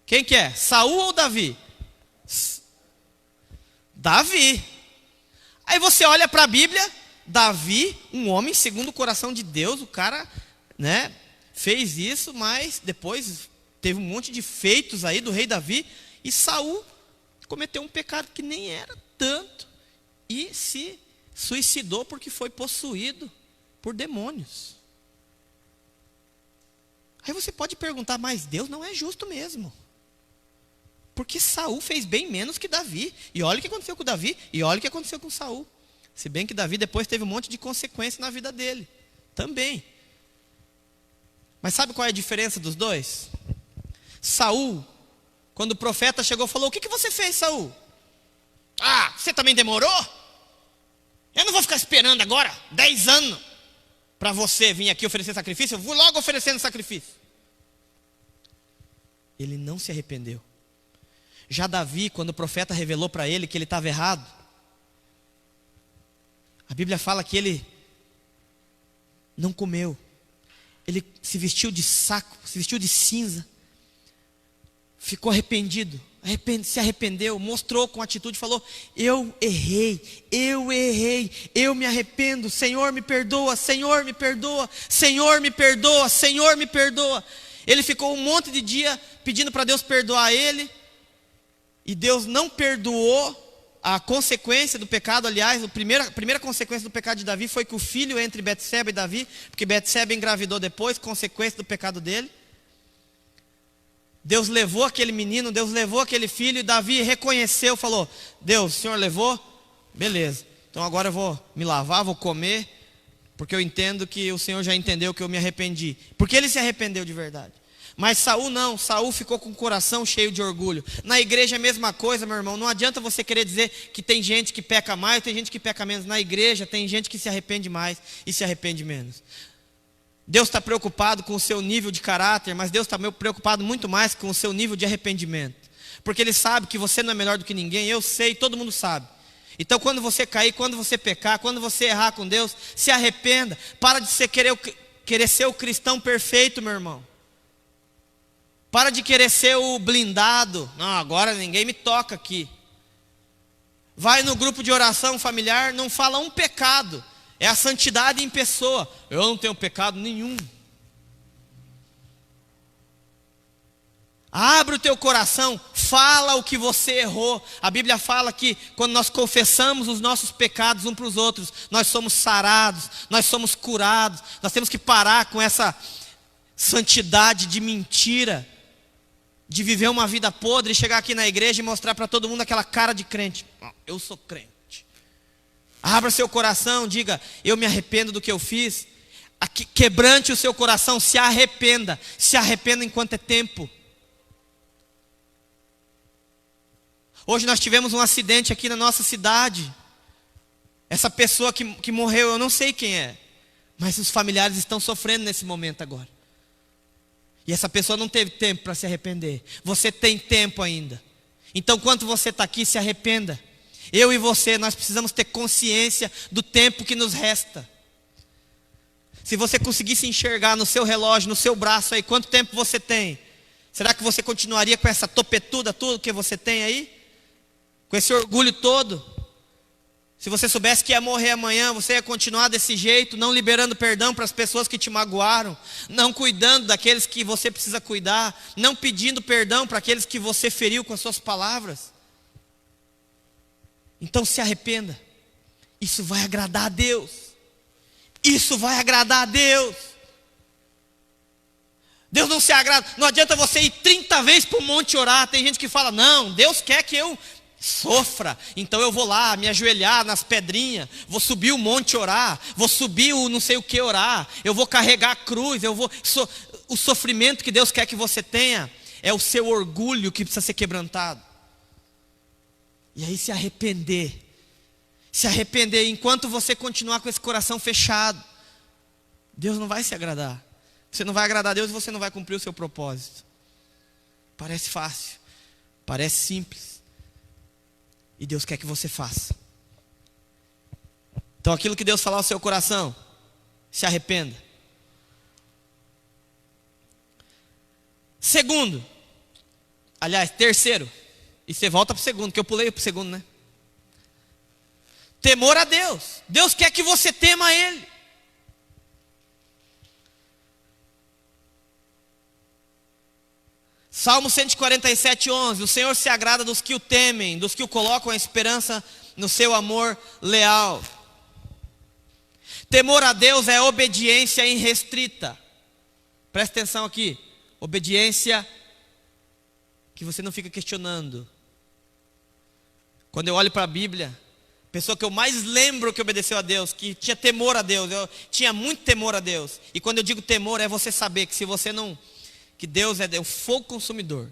Speaker 2: Quem que é? Saul ou Davi? Davi. Aí você olha para a Bíblia, Davi, um homem segundo o coração de Deus, o cara, né, fez isso, mas depois teve um monte de feitos aí do rei Davi, e Saul cometeu um pecado que nem era tanto, e se suicidou porque foi possuído por demônios. Aí você pode perguntar, mas Deus não é justo mesmo. Porque Saul fez bem menos que Davi. E olha o que aconteceu com Davi, e olha o que aconteceu com Saul. Se bem que Davi depois teve um monte de consequência na vida dele. Também. Mas sabe qual é a diferença dos dois? Saul, quando o profeta chegou, falou, o que você fez, Saul? Ah, você também demorou? Eu não vou ficar esperando agora 10 anos para você vir aqui oferecer sacrifício. Eu vou logo oferecendo sacrifício. Ele não se arrependeu. Já Davi, quando o profeta revelou para ele que ele estava errado, a Bíblia fala que ele não comeu. Ele se vestiu de saco, se vestiu de cinza. Ficou arrependido, se arrependeu, mostrou com atitude, falou, eu errei, eu me arrependo, Senhor me perdoa, Senhor me perdoa, Senhor me perdoa, Senhor me perdoa. Ele ficou um monte de dia pedindo para Deus perdoar ele, e Deus não perdoou. A consequência do pecado, aliás, a primeira consequência do pecado de Davi foi que o filho entre Betseba e Davi, porque Betseba engravidou depois, consequência do pecado dele. Deus levou aquele menino, Deus levou aquele filho, e Davi reconheceu, falou, Deus, o Senhor levou? Beleza, então agora eu vou me lavar, vou comer, porque eu entendo que o Senhor já entendeu que eu me arrependi. Porque ele se arrependeu de verdade. Mas Saul não, Saul ficou com o coração cheio de orgulho. Na igreja é a mesma coisa, meu irmão. Não adianta você querer dizer que tem gente que peca mais, tem gente que peca menos. Na igreja tem gente que se arrepende mais e se arrepende menos. Deus está preocupado com o seu nível de caráter, mas Deus está preocupado muito mais com o seu nível de arrependimento. Porque Ele sabe que você não é melhor do que ninguém, eu sei, todo mundo sabe. Então quando você cair, quando você pecar, quando você errar com Deus, se arrependa. Para de querer ser o cristão perfeito, meu irmão. Para de querer ser o blindado. Não, agora ninguém me toca aqui. Vai no grupo de oração familiar, não fala um pecado. É a santidade em pessoa. Eu não tenho pecado nenhum. Abre o teu coração, fala o que você errou. A Bíblia fala que quando nós confessamos os nossos pecados uns para os outros, nós somos sarados, nós somos curados. Nós temos que parar com essa santidade de mentira, de viver uma vida podre e chegar aqui na igreja e mostrar para todo mundo aquela cara de crente. Eu sou crente. Abra seu coração, diga: eu me arrependo do que eu fiz. Quebrante o seu coração, se arrependa enquanto é tempo. Hoje nós tivemos um acidente aqui na nossa cidade. Essa pessoa que morreu, eu não sei quem é, mas os familiares estão sofrendo nesse momento agora. E essa pessoa não teve tempo para se arrepender. Você tem tempo ainda. Então, enquanto você está aqui, se arrependa. Eu e você, nós precisamos ter consciência do tempo que nos resta. Se você conseguisse enxergar no seu relógio, no seu braço aí, quanto tempo você tem? Será que você continuaria com essa topetuda, tudo que você tem aí? Com esse orgulho todo? Se você soubesse que ia morrer amanhã, você ia continuar desse jeito, não liberando perdão para as pessoas que te magoaram, não cuidando daqueles que você precisa cuidar, não pedindo perdão para aqueles que você feriu com as suas palavras? Então se arrependa. Isso vai agradar a Deus. Isso vai agradar a Deus. Deus não se agrada. Não adianta você ir 30 vezes para o monte orar. Tem gente que fala: não, Deus quer que eu sofra, então eu vou lá me ajoelhar nas pedrinhas, vou subir o monte orar, vou subir o não sei o que orar, eu vou carregar a cruz, o sofrimento que Deus quer que você tenha é o seu orgulho que precisa ser quebrantado. E aí se arrepender, enquanto você continuar com esse coração fechado, Deus não vai se agradar. Você não vai agradar a Deus e você não vai cumprir o seu propósito. Parece fácil, parece simples, e Deus quer que você faça. Então aquilo que Deus falar ao seu coração, se arrependa. Terceiro, e você volta para o segundo, que eu pulei para o segundo, né? Temor a Deus. Deus quer que você tema a Ele. Salmo 147:11. O Senhor se agrada dos que o temem, dos que o colocam a esperança no seu amor leal. Temor a Deus é obediência irrestrita. Presta atenção aqui. Obediência que você não fica questionando. Quando eu olho para a Bíblia, a pessoa que eu mais lembro que obedeceu a Deus, que tinha temor a Deus, eu tinha muito temor a Deus. E quando eu digo temor, é você saber que se você não... que Deus é o fogo consumidor.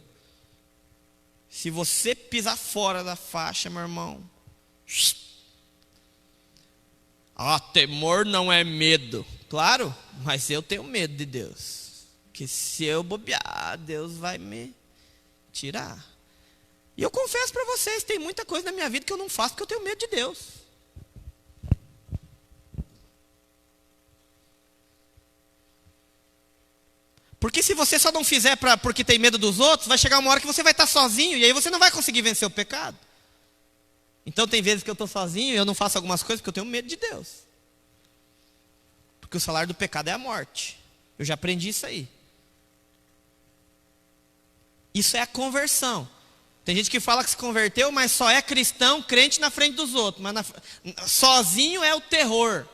Speaker 2: Se você pisar fora da faixa, meu irmão, temor não é medo. Claro, mas eu tenho medo de Deus. Que se eu bobear, Deus vai me tirar. E eu confesso para vocês, tem muita coisa na minha vida que eu não faço porque eu tenho medo de Deus. Porque se você só não fizer porque tem medo dos outros, vai chegar uma hora que você vai estar sozinho, e aí você não vai conseguir vencer o pecado. Então tem vezes que eu estou sozinho e eu não faço algumas coisas porque eu tenho medo de Deus. Porque o salário do pecado é a morte. Eu já aprendi isso aí. Isso é a conversão. Tem gente que fala que se converteu, mas só é cristão, crente na frente dos outros. Mas sozinho é o terror.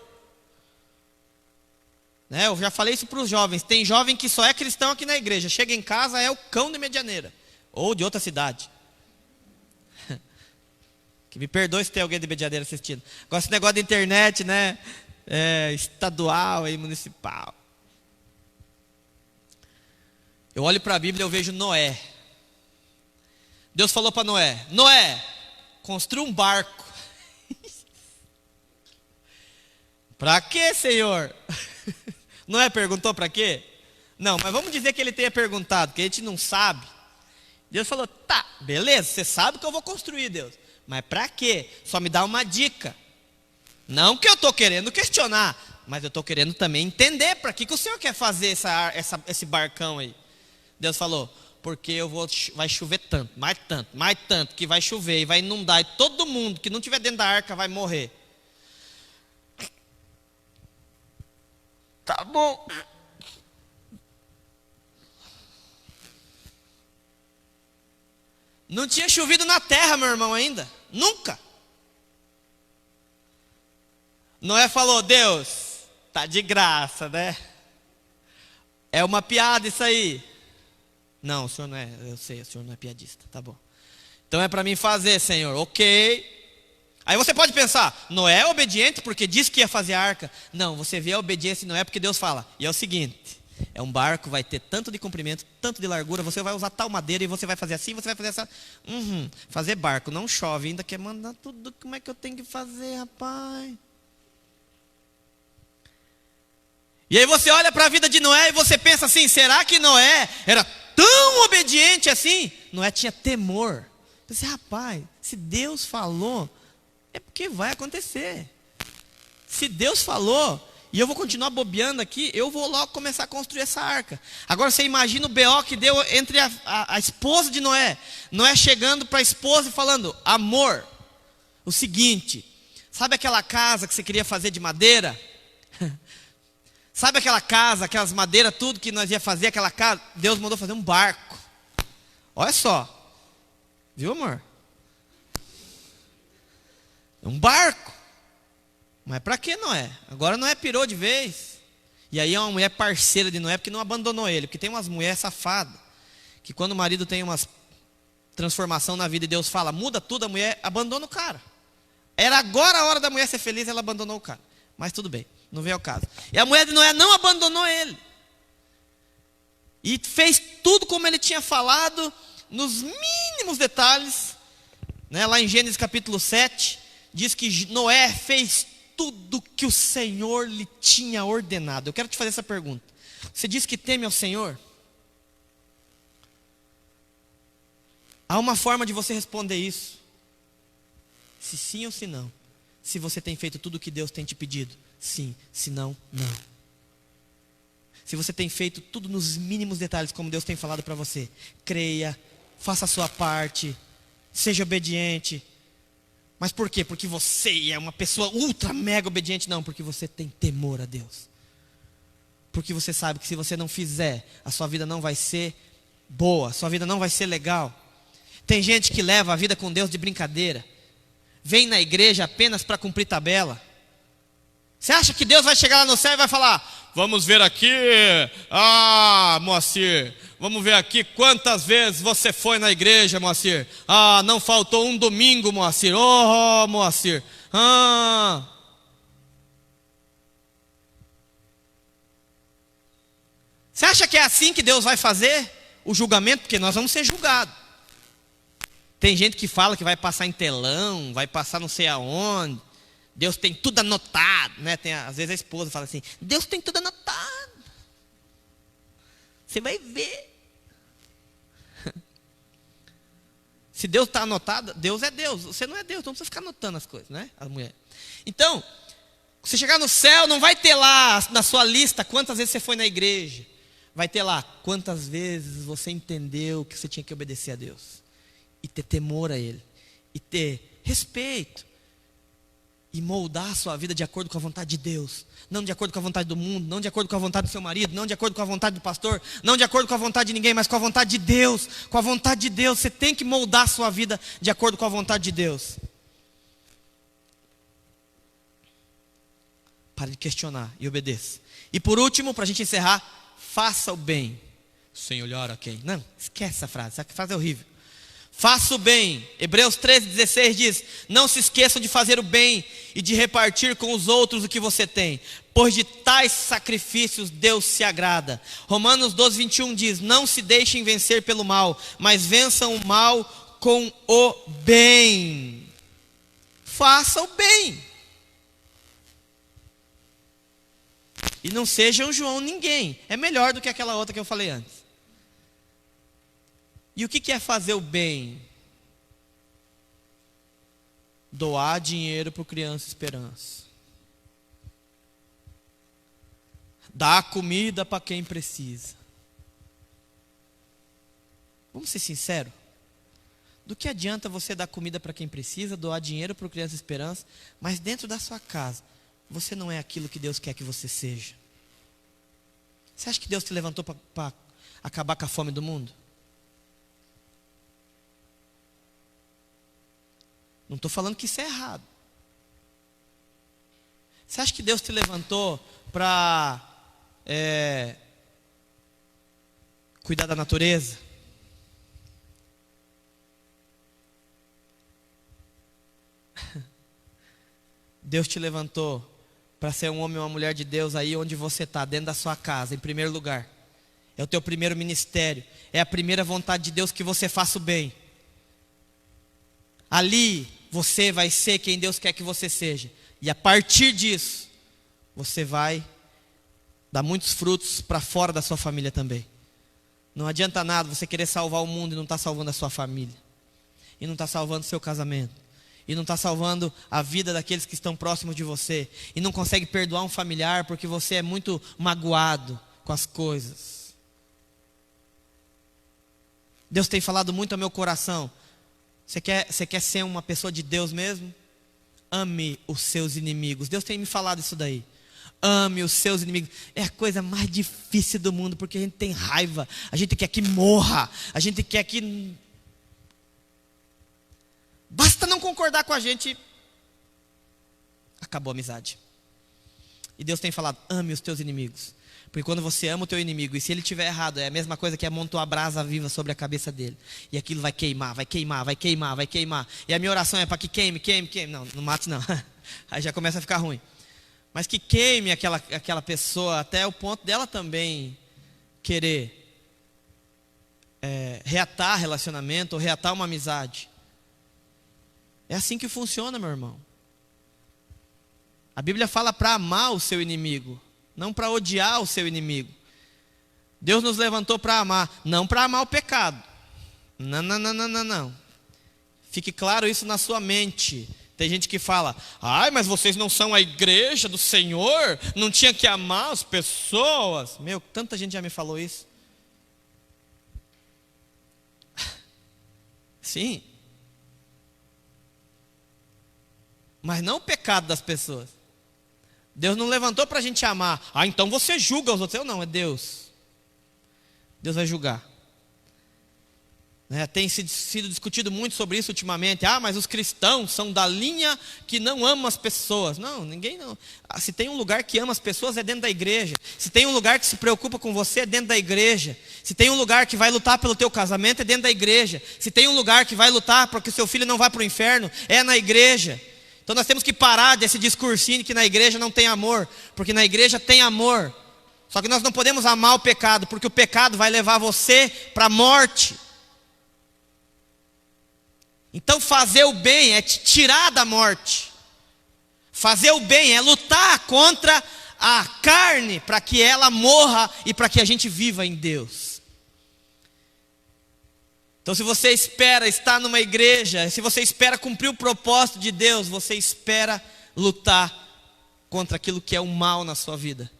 Speaker 2: Eu já falei isso para os jovens. Tem jovem que só é cristão aqui na igreja. Chega em casa, é o cão de Medianeira. Ou de outra cidade. Que me perdoe se tem alguém de Medianeira assistindo. Agora esse negócio de internet, né? Estadual e municipal. Eu olho para a Bíblia e eu vejo Noé. Deus falou para Noé: Noé, construa um barco. Para quê, Senhor? Noé perguntou para quê? Não, mas vamos dizer que ele tenha perguntado, que a gente não sabe. Deus falou: tá, beleza, você sabe que eu vou construir, Deus. Mas para quê? Só me dá uma dica. Não que eu estou querendo questionar, mas eu estou querendo também entender para que o Senhor quer fazer esse barcão aí. Deus falou: porque vai chover mais tanto, que vai chover e vai inundar, e todo mundo que não estiver dentro da arca vai morrer. Tá bom. Não tinha chovido na terra, meu irmão, ainda. Nunca. Noé falou: Deus, tá de graça, né? É uma piada isso aí. Não, o senhor não é, eu sei, o senhor não é piadista, tá bom. Então é para mim fazer, Senhor, ok. Aí você pode pensar, Noé é obediente porque disse que ia fazer a arca. Não, você vê a obediência em Noé porque Deus fala. E é o seguinte, é um barco, vai ter tanto de comprimento, tanto de largura, você vai usar tal madeira e você vai fazer assim, você vai fazer essa. Fazer barco, não chove, ainda quer mandar tudo, como é que eu tenho que fazer, rapaz? E aí você olha para a vida de Noé e você pensa assim, será que Noé era tão obediente assim? Noé tinha temor. Eu disse, rapaz, se Deus falou, é porque vai acontecer. Se Deus falou, e eu vou continuar bobeando aqui, eu vou logo começar a construir essa arca. Agora você imagina o BO que deu entre a esposa de Noé. Noé chegando para a esposa e falando, amor, o seguinte, sabe aquela casa que você queria fazer de madeira? Sabe aquela casa, aquelas madeiras, tudo que nós ia fazer, aquela casa? Deus mandou fazer um barco. Olha só. Viu, amor? É um barco. Mas para que Noé? Agora Noé pirou de vez. E aí é uma mulher parceira de Noé, porque não abandonou ele. Porque tem umas mulheres safadas, que quando o marido tem uma transformação na vida e Deus fala, muda tudo, a mulher abandona o cara. Era agora a hora da mulher ser feliz, ela abandonou o cara. Mas tudo bem, não vem ao caso. E a mulher de Noé não abandonou ele. E fez tudo como ele tinha falado, nos mínimos detalhes, né? Lá em Gênesis capítulo 7, diz que Noé fez tudo que o Senhor lhe tinha ordenado. Eu quero te fazer essa pergunta. Você diz que teme ao Senhor? Há uma forma de você responder isso. Se sim ou se não. Se você tem feito tudo o que Deus tem te pedido. Sim, se não, não. Se você tem feito tudo nos mínimos detalhes, como Deus tem falado para você, creia, faça a sua parte, seja obediente. Mas por quê? Porque você é uma pessoa ultra mega obediente? Não, porque você tem temor a Deus. Porque você sabe que se você não fizer, a sua vida não vai ser boa, a sua vida não vai ser legal. Tem gente que leva a vida com Deus de brincadeira. Vem na igreja apenas para cumprir tabela. Você acha que Deus vai chegar lá no céu e vai falar, vamos ver aqui, Moacir, vamos ver aqui quantas vezes você foi na igreja, Moacir. Não faltou um domingo, Moacir. Moacir. Você acha que é assim que Deus vai fazer o julgamento? Porque nós vamos ser julgados. Tem gente que fala que vai passar em telão, vai passar não sei aonde. Deus tem tudo anotado, né? Às vezes a esposa fala assim, Deus tem tudo anotado. Você vai ver. Se Deus está anotado, Deus é Deus. Você não é Deus, então não precisa ficar anotando as coisas, né? A mulher. Então, você chegar no céu, não vai ter lá na sua lista quantas vezes você foi na igreja. Vai ter lá quantas vezes você entendeu que você tinha que obedecer a Deus. E ter temor a Ele. E ter respeito. E moldar a sua vida de acordo com a vontade de Deus. Não de acordo com a vontade do mundo, não de acordo com a vontade do seu marido, não de acordo com a vontade do pastor, não de acordo com a vontade de ninguém, mas com a vontade de Deus. Com a vontade de Deus, você tem que moldar a sua vida de acordo com a vontade de Deus. Pare de questionar e obedeça. E por último, para a gente encerrar, faça o bem, sem olhar a quem. Não, esquece essa frase é horrível. Faça o bem. Hebreus 13:16 diz, não se esqueçam de fazer o bem e de repartir com os outros o que você tem, pois de tais sacrifícios Deus se agrada. Romanos 12:21 diz, não se deixem vencer pelo mal, mas vençam o mal com o bem. Faça o bem. E não seja um João ninguém. É melhor do que aquela outra que eu falei antes. E o que é fazer o bem? Doar dinheiro para o Criança Esperança. Dar comida para quem precisa. Vamos ser sinceros? Do que adianta você dar comida para quem precisa, doar dinheiro para o Criança Esperança, mas dentro da sua casa, você não é aquilo que Deus quer que você seja? Você acha que Deus te levantou para acabar com a fome do mundo? Não estou falando que isso é errado. Você acha que Deus te levantou para cuidar da natureza? Deus te levantou para ser um homem ou uma mulher de Deus aí onde você está, dentro da sua casa, em primeiro lugar. É o teu primeiro ministério. É a primeira vontade de Deus que você faça o bem. Ali você vai ser quem Deus quer que você seja. E a partir disso, você vai dar muitos frutos para fora da sua família também. Não adianta nada você querer salvar o mundo e não estar salvando a sua família. E não estar salvando o seu casamento. E não está salvando a vida daqueles que estão próximos de você. E não consegue perdoar um familiar porque você é muito magoado com as coisas. Deus tem falado muito ao meu coração. Você quer ser uma pessoa de Deus mesmo? Ame os seus inimigos. Deus tem me falado isso daí. Ame os seus inimigos. É a coisa mais difícil do mundo, porque a gente tem raiva. A gente quer que morra. A gente quer que... Basta não concordar com a gente, acabou a amizade. E Deus tem falado, ame os teus inimigos. Porque quando você ama o teu inimigo, e se ele estiver errado, é a mesma coisa que amontoar a brasa viva sobre a cabeça dele. E aquilo vai queimar, vai queimar, vai queimar, vai queimar. E a minha oração é para que queime, queime, queime. Não, não mate não. Aí já começa a ficar ruim. Mas que queime aquela pessoa até o ponto dela também querer reatar relacionamento ou reatar uma amizade. É assim que funciona, meu irmão. A Bíblia fala para amar o seu inimigo, não para odiar o seu inimigo. Deus nos levantou para amar, não para amar o pecado. Não, não, não, não, não, não. Fique claro isso na sua mente. Tem gente que fala, ai, mas vocês não são a igreja do Senhor, não tinha que amar as pessoas. Meu, tanta gente já me falou isso. Sim. Mas não o pecado das pessoas. Deus não levantou para a gente amar. Ah, então você julga os outros. Eu não, é Deus. Deus vai julgar. Tem sido discutido muito sobre isso ultimamente. Ah, mas os cristãos são da linha que não ama as pessoas. Não, ninguém não. Se tem um lugar que ama as pessoas é dentro da igreja. Se tem um lugar que se preocupa com você é dentro da igreja. Se tem um lugar que vai lutar pelo teu casamento é dentro da igreja. Se tem um lugar que vai lutar para que o seu filho não vá para o inferno é na igreja. Então nós temos que parar desse discursinho que na igreja não tem amor, porque na igreja tem amor. Só que nós não podemos amar o pecado, porque o pecado vai levar você para a morte. Então fazer o bem é te tirar da morte. Fazer o bem é lutar contra a carne para que ela morra e para que a gente viva em Deus. Então se você espera estar numa igreja, se você espera cumprir o propósito de Deus, você espera lutar contra aquilo que é o mal na sua vida.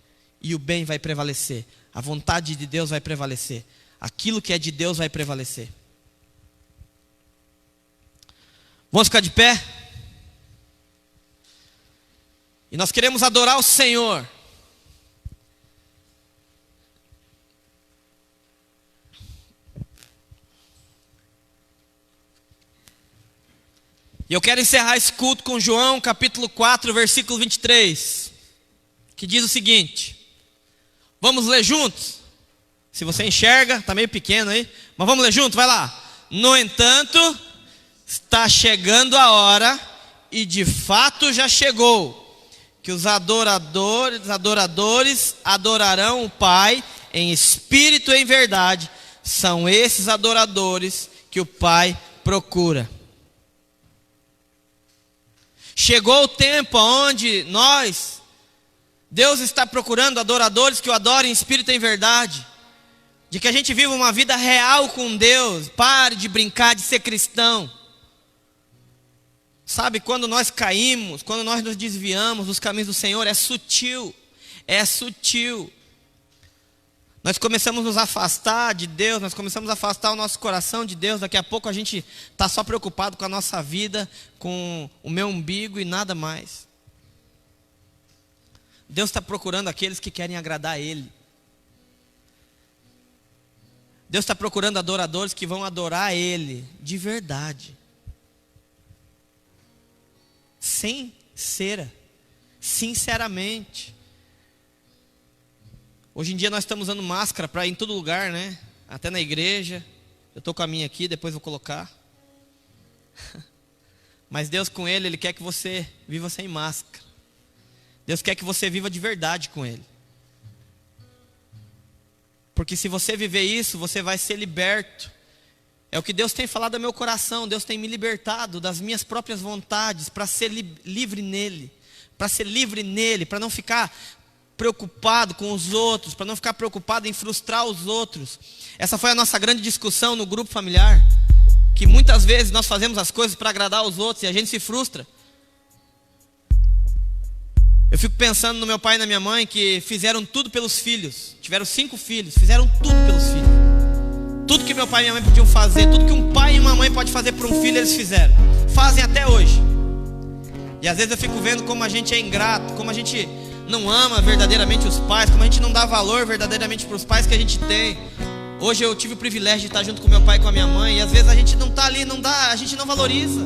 Speaker 2: E o bem vai prevalecer, a vontade de Deus vai prevalecer, aquilo que é de Deus vai prevalecer. Vamos ficar de pé? E nós queremos adorar o Senhor. E eu quero encerrar esse culto com João capítulo 4, versículo 23, que diz o seguinte. Vamos ler juntos? Se você enxerga, está meio pequeno aí, mas vamos ler juntos, vai lá. No entanto, está chegando a hora, e de fato já chegou, que os adoradores adorarão o Pai em espírito e em verdade. São esses adoradores que o Pai procura. Chegou o tempo onde Deus está procurando adoradores que o adorem em espírito e em verdade. De que a gente viva uma vida real com Deus. Pare de brincar de ser cristão. Sabe, quando nós caímos, quando nós nos desviamos dos caminhos do Senhor, é sutil. É sutil. Nós começamos a nos afastar de Deus, nós começamos a afastar o nosso coração de Deus. Daqui a pouco a gente está só preocupado com a nossa vida, com o meu umbigo e nada mais. Deus está procurando aqueles que querem agradar a Ele. Deus está procurando adoradores que vão adorar a Ele de verdade. sem cera, sinceramente. Hoje em dia nós estamos usando máscara para ir em todo lugar, né? Até na igreja. Eu estou com a minha aqui, depois vou colocar. Mas Deus com Ele quer que você viva sem máscara. Deus quer que você viva de verdade com Ele. Porque se você viver isso, você vai ser liberto. É o que Deus tem falado ao meu coração. Deus tem me libertado das minhas próprias vontades para ser livre nele. Para ser livre nele, para não ficar preocupado com os outros, para não ficar preocupado em frustrar os outros. Essa foi a nossa grande discussão no grupo familiar, que muitas vezes nós fazemos as coisas para agradar os outros e a gente se frustra. Eu fico pensando no meu pai e na minha mãe, que fizeram tudo pelos filhos. Tiveram 5 filhos, fizeram tudo pelos filhos. Tudo que meu pai e minha mãe podiam fazer, tudo que um pai e uma mãe pode fazer por um filho, eles fizeram. Fazem até hoje. E às vezes eu fico vendo como a gente é ingrato, como a gente não ama verdadeiramente os pais, como a gente não dá valor verdadeiramente para os pais que a gente tem. Hoje eu tive o privilégio de estar junto com meu pai e com a minha mãe, e às vezes a gente não está ali, a gente não valoriza.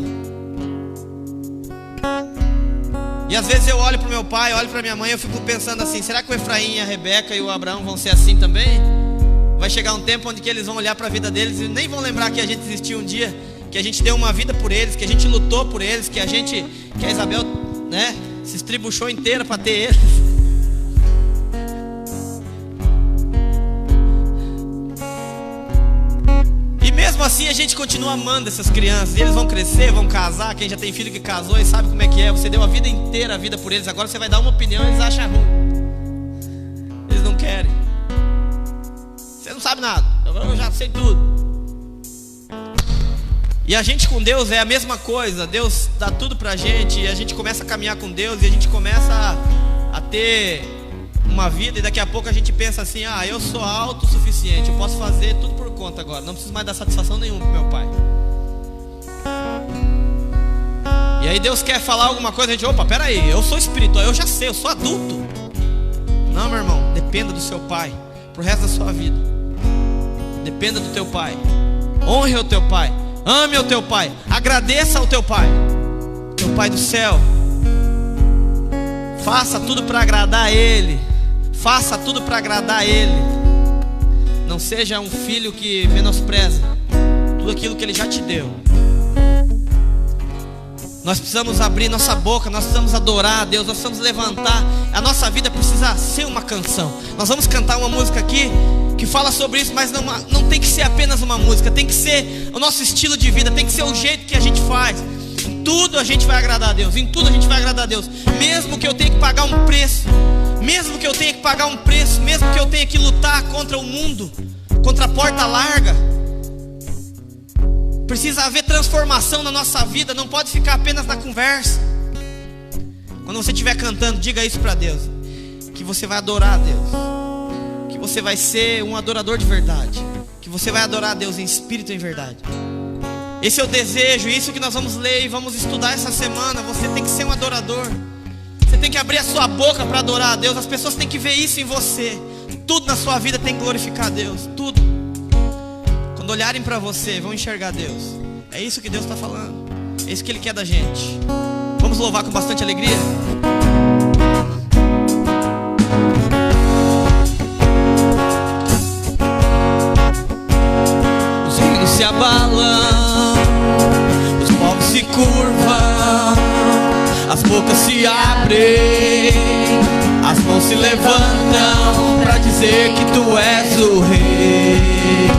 Speaker 2: E às vezes eu olho para o meu pai, olho para minha mãe, eu fico pensando assim, será que o Efraim, a Rebeca e o Abraão vão ser assim também? Vai chegar um tempo onde que eles vão olhar para a vida deles e nem vão lembrar que a gente existiu um dia, que a gente deu uma vida por eles, que a gente lutou por eles, que a Isabel, né, se estribuchou inteira para ter eles. E mesmo assim a gente continua amando essas crianças. E eles vão crescer, vão casar. Quem já tem filho que casou e sabe como é que é. Você deu a vida inteira a vida por eles. Agora você vai dar uma opinião e eles acham ruim. Eles não querem. Você não sabe nada. Eu já sei tudo. E a gente com Deus é a mesma coisa. Deus dá tudo pra gente e a gente começa a caminhar com Deus e a gente começa a ter uma vida, e daqui a pouco a gente pensa assim, eu sou autossuficiente, eu posso fazer tudo por conta agora, não preciso mais dar satisfação nenhuma pro meu pai. E aí Deus quer falar alguma coisa, a gente, opa, peraí, eu sou espiritual, eu já sei, eu sou adulto. Não, meu irmão, dependa do seu pai pro resto da sua vida. Dependa do teu pai. Honre o teu pai. Ame o teu pai. Agradeça ao teu pai. Teu pai do céu. Faça tudo para agradar a ele. Faça tudo para agradar a ele. Não seja um filho que menospreza tudo aquilo que ele já te deu. Nós precisamos abrir nossa boca, nós precisamos adorar a Deus, nós precisamos levantar. A nossa vida precisa ser uma canção. Nós vamos cantar uma música aqui que fala sobre isso, mas não tem que ser apenas uma música, tem que ser o nosso estilo de vida, tem que ser o jeito que a gente faz. Em tudo a gente vai agradar a Deus, em tudo a gente vai agradar a Deus. Mesmo que eu tenha que pagar um preço, mesmo que eu tenha que pagar um preço, mesmo que eu tenha que lutar contra o mundo, contra a porta larga. Precisa haver transformação na nossa vida, não pode ficar apenas na conversa. Quando você estiver cantando, diga isso para Deus, que você vai adorar a Deus, que você vai ser um adorador de verdade, que você vai adorar a Deus em espírito e em verdade. Esse é o desejo, isso que nós vamos ler e vamos estudar essa semana. Você tem que ser um adorador, você tem que abrir a sua boca para adorar a Deus. As pessoas têm que ver isso em você. Tudo na sua vida tem que glorificar a Deus, tudo. Quando olharem para você, vão enxergar Deus. É isso que Deus está falando, é isso que Ele quer da gente. Vamos louvar com bastante alegria. Os reinos se abalam, os povos se curvam, as bocas se abrem, as mãos se levantam para dizer que Tu és o Rei,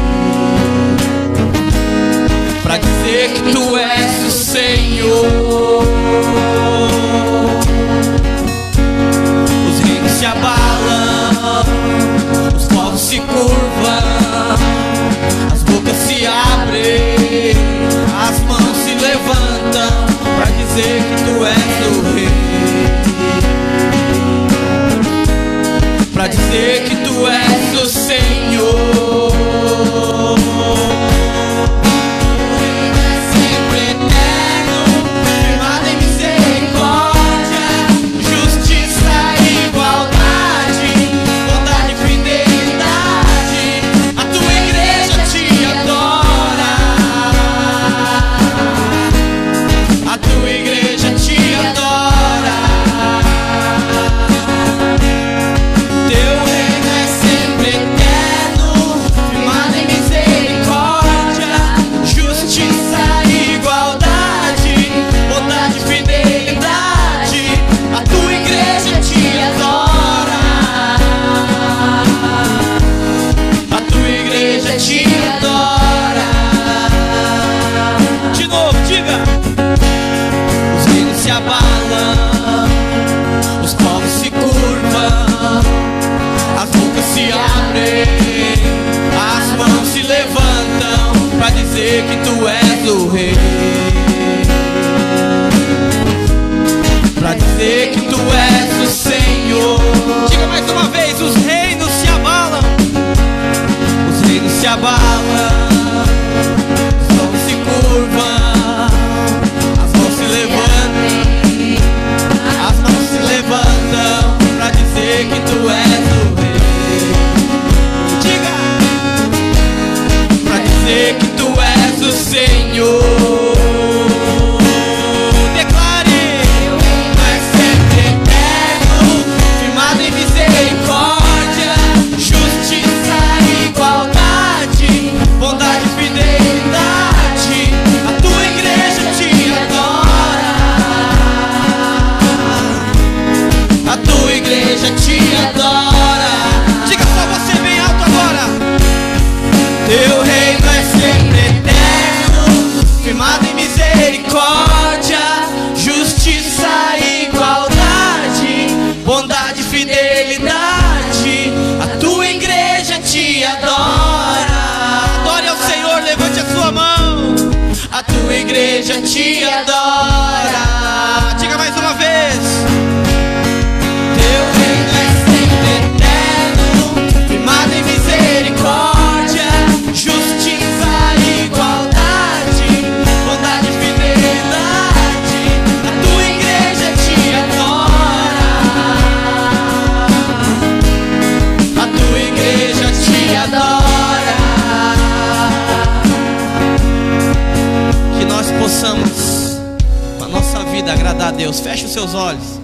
Speaker 2: para dizer que Tu és o Senhor. Os reinos se abalam, os povos se curvam, as bocas se abrem, as mãos se levantam para dizer que Tu és o Rei, para dizer que Tu és o Senhor. Igualdade. igreja te adora. Diga só você bem alto agora. Teu reino é sempre eterno, firmado em misericórdia, justiça e igualdade, bondade e fidelidade. A tua igreja te adora. Adore ao Senhor, levante a sua mão. A tua igreja te adora. Diga mais uma vez. Teu reino é sempre eterno, firmado em misericórdia, justiça e igualdade, bondade e fidelidade. A tua igreja te adora. A tua igreja te adora. Que nós possamos, com a nossa vida, agradar a Deus. Feche os seus olhos.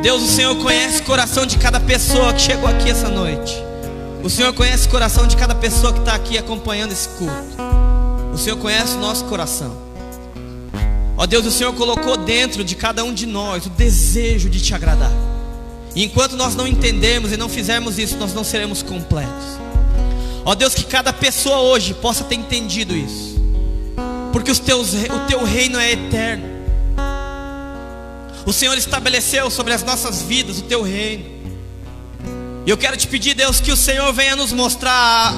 Speaker 2: Deus, o Senhor conhece o coração de cada pessoa que chegou aqui essa noite. O Senhor conhece o coração de cada pessoa que está aqui acompanhando esse culto. O Senhor conhece o nosso coração. Ó Deus, o Senhor colocou dentro de cada um de nós o desejo de te agradar. E enquanto nós não entendermos e não fizermos isso, nós não seremos completos. Ó Deus, que cada pessoa hoje possa ter entendido isso, porque o teu reino é eterno. O Senhor estabeleceu sobre as nossas vidas o teu reino. E eu quero te pedir, Deus, que o Senhor venha nos mostrar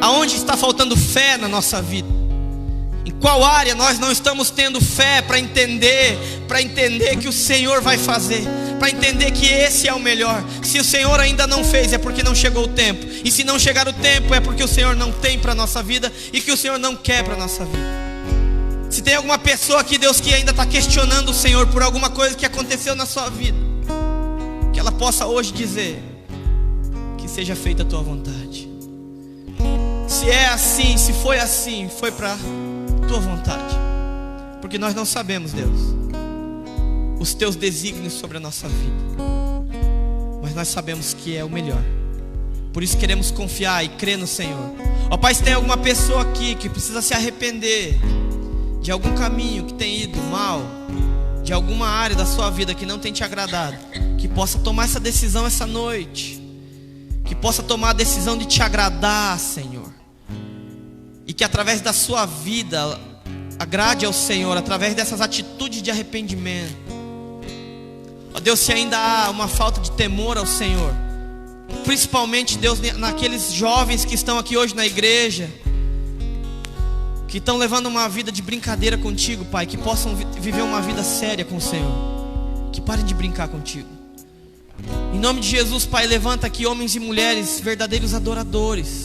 Speaker 2: aonde está faltando fé na nossa vida. Em qual área nós não estamos tendo fé para entender que o Senhor vai fazer, para entender que esse é o melhor. Se o Senhor ainda não fez, é porque não chegou o tempo. E se não chegar o tempo, é porque o Senhor não tem para a nossa vida e que o Senhor não quer para a nossa vida. Se tem alguma pessoa aqui, Deus, que ainda está questionando o Senhor por alguma coisa que aconteceu na sua vida, que ela possa hoje dizer: que seja feita a tua vontade. Se é assim, se foi assim, foi para tua vontade. Porque nós não sabemos, Deus, os teus desígnios sobre a nossa vida, mas nós sabemos que é o melhor. Por isso queremos confiar e crer no Senhor. Ó Pai, se tem alguma pessoa aqui que precisa se arrepender de algum caminho que tem ido mal, de alguma área da sua vida que não tem te agradado, que possa tomar essa decisão essa noite, que possa tomar a decisão de te agradar, Senhor, e que através da sua vida agrade ao Senhor, através dessas atitudes de arrependimento. Ó Deus, se ainda há uma falta de temor ao Senhor, principalmente, Deus, naqueles jovens que estão aqui hoje na igreja, que estão levando uma vida de brincadeira contigo, Pai, que possam viver uma vida séria com o Senhor, que parem de brincar contigo. Em nome de Jesus, Pai, levanta aqui homens e mulheres verdadeiros adoradores,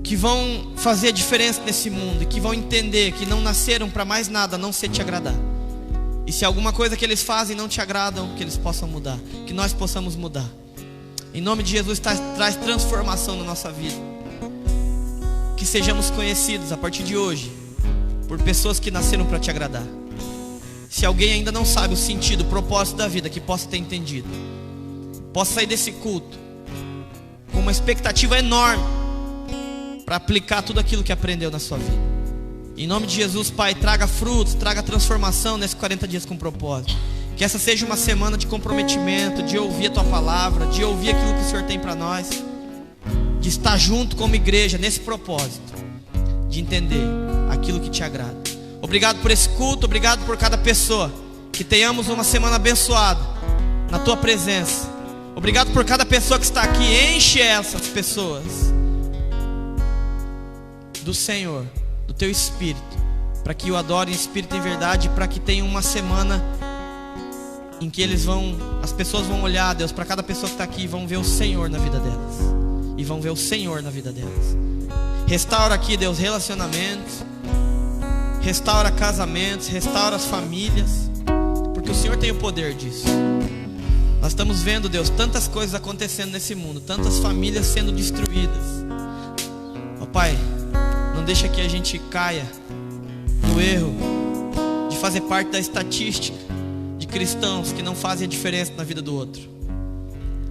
Speaker 2: que vão fazer a diferença nesse mundo e que vão entender que não nasceram para mais nada a não ser te agradar. E se alguma coisa que eles fazem não te agradam, que eles possam mudar, que nós possamos mudar. Em nome de Jesus, traz transformação na nossa vida. Que sejamos conhecidos a partir de hoje por pessoas que nasceram para te agradar. Se alguém ainda não sabe o sentido, o propósito da vida, que possa ter entendido, possa sair desse culto com uma expectativa enorme para aplicar tudo aquilo que aprendeu na sua vida. Em nome de Jesus, Pai, traga frutos, traga transformação nesses 40 dias com propósito. Que essa seja uma semana de comprometimento, de ouvir a tua palavra, de ouvir aquilo que o Senhor tem para nós, de estar junto como igreja nesse propósito, de entender aquilo que te agrada. Obrigado por esse culto, obrigado por cada pessoa. Que tenhamos uma semana abençoada na tua presença. Obrigado por cada pessoa que está aqui. Enche essas pessoas do Senhor, do teu Espírito, para que o adorem em espírito e em verdade, para que tenham uma semana em que as pessoas vão olhar, Deus, para cada pessoa que está aqui, e vão ver o Senhor na vida delas. E vão ver o Senhor na vida delas. Restaura aqui, Deus, relacionamentos, restaura casamentos, restaura as famílias, porque o Senhor tem o poder disso. Nós estamos vendo, Deus, tantas coisas acontecendo nesse mundo, tantas famílias sendo destruídas. Ó Pai, não deixa que a gente caia no erro de fazer parte da estatística de cristãos que não fazem a diferença na vida do outro.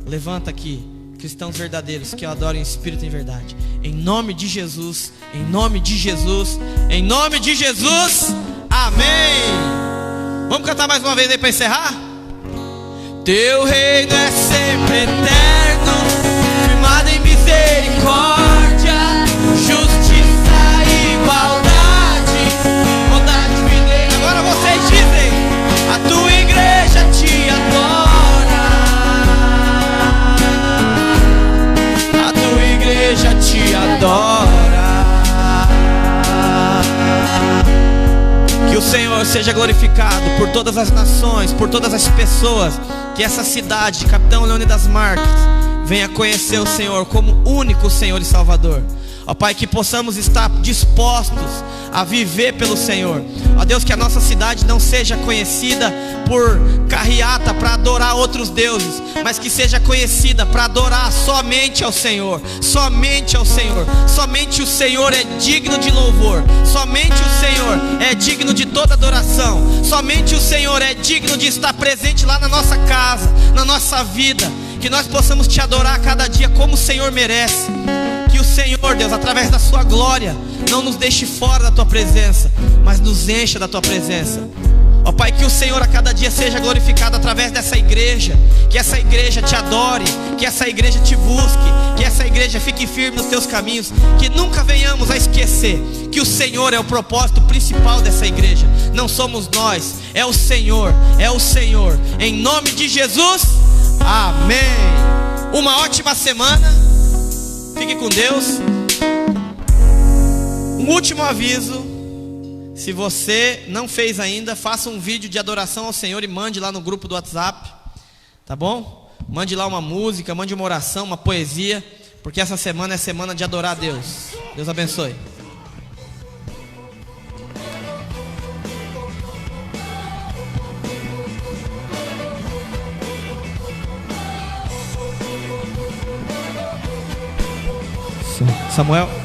Speaker 2: Levanta aqui cristãos verdadeiros que adoram em espírito e em verdade. Em nome de Jesus, em nome de Jesus, em nome de Jesus. Amém. Vamos cantar mais uma vez aí para encerrar? Teu reino é sempre eterno, firmado em misericórdia, justiça e igualdade, bondade e agora vocês dizem, a tua igreja te adora, a tua igreja te adora. Que o Senhor seja glorificado por todas as nações, por todas as pessoas. Que essa cidade de Capitão Leônidas Marques venha conhecer o Senhor como único Senhor e Salvador. Ó Pai, que possamos estar dispostos a viver pelo Senhor. Ó Deus, que a nossa cidade não seja conhecida por carreata para adorar outros deuses, mas que seja conhecida para adorar somente ao Senhor. Somente ao Senhor. Somente o Senhor é digno de louvor. Somente o Senhor é digno de toda adoração. Somente o Senhor é digno de estar presente lá na nossa casa, na nossa vida. Que nós possamos te adorar a cada dia como o Senhor merece. Que o Senhor, Deus, através da sua glória, não nos deixe fora da tua presença, mas nos encha da tua presença. Ó Pai, que o Senhor a cada dia seja glorificado através dessa igreja. Que essa igreja te adore, que essa igreja te busque, que essa igreja fique firme nos teus caminhos. Que nunca venhamos a esquecer que o Senhor é o propósito principal dessa igreja. Não somos nós, é o Senhor, é o Senhor. Em nome de Jesus, amém. Uma ótima semana. Fique com Deus. Um último aviso: se você não fez ainda, faça um vídeo de adoração ao Senhor e mande lá no grupo do WhatsApp, tá bom? Mande lá uma música, mande uma oração, uma poesia, porque essa semana é semana de adorar a Deus. Deus abençoe. Samuel.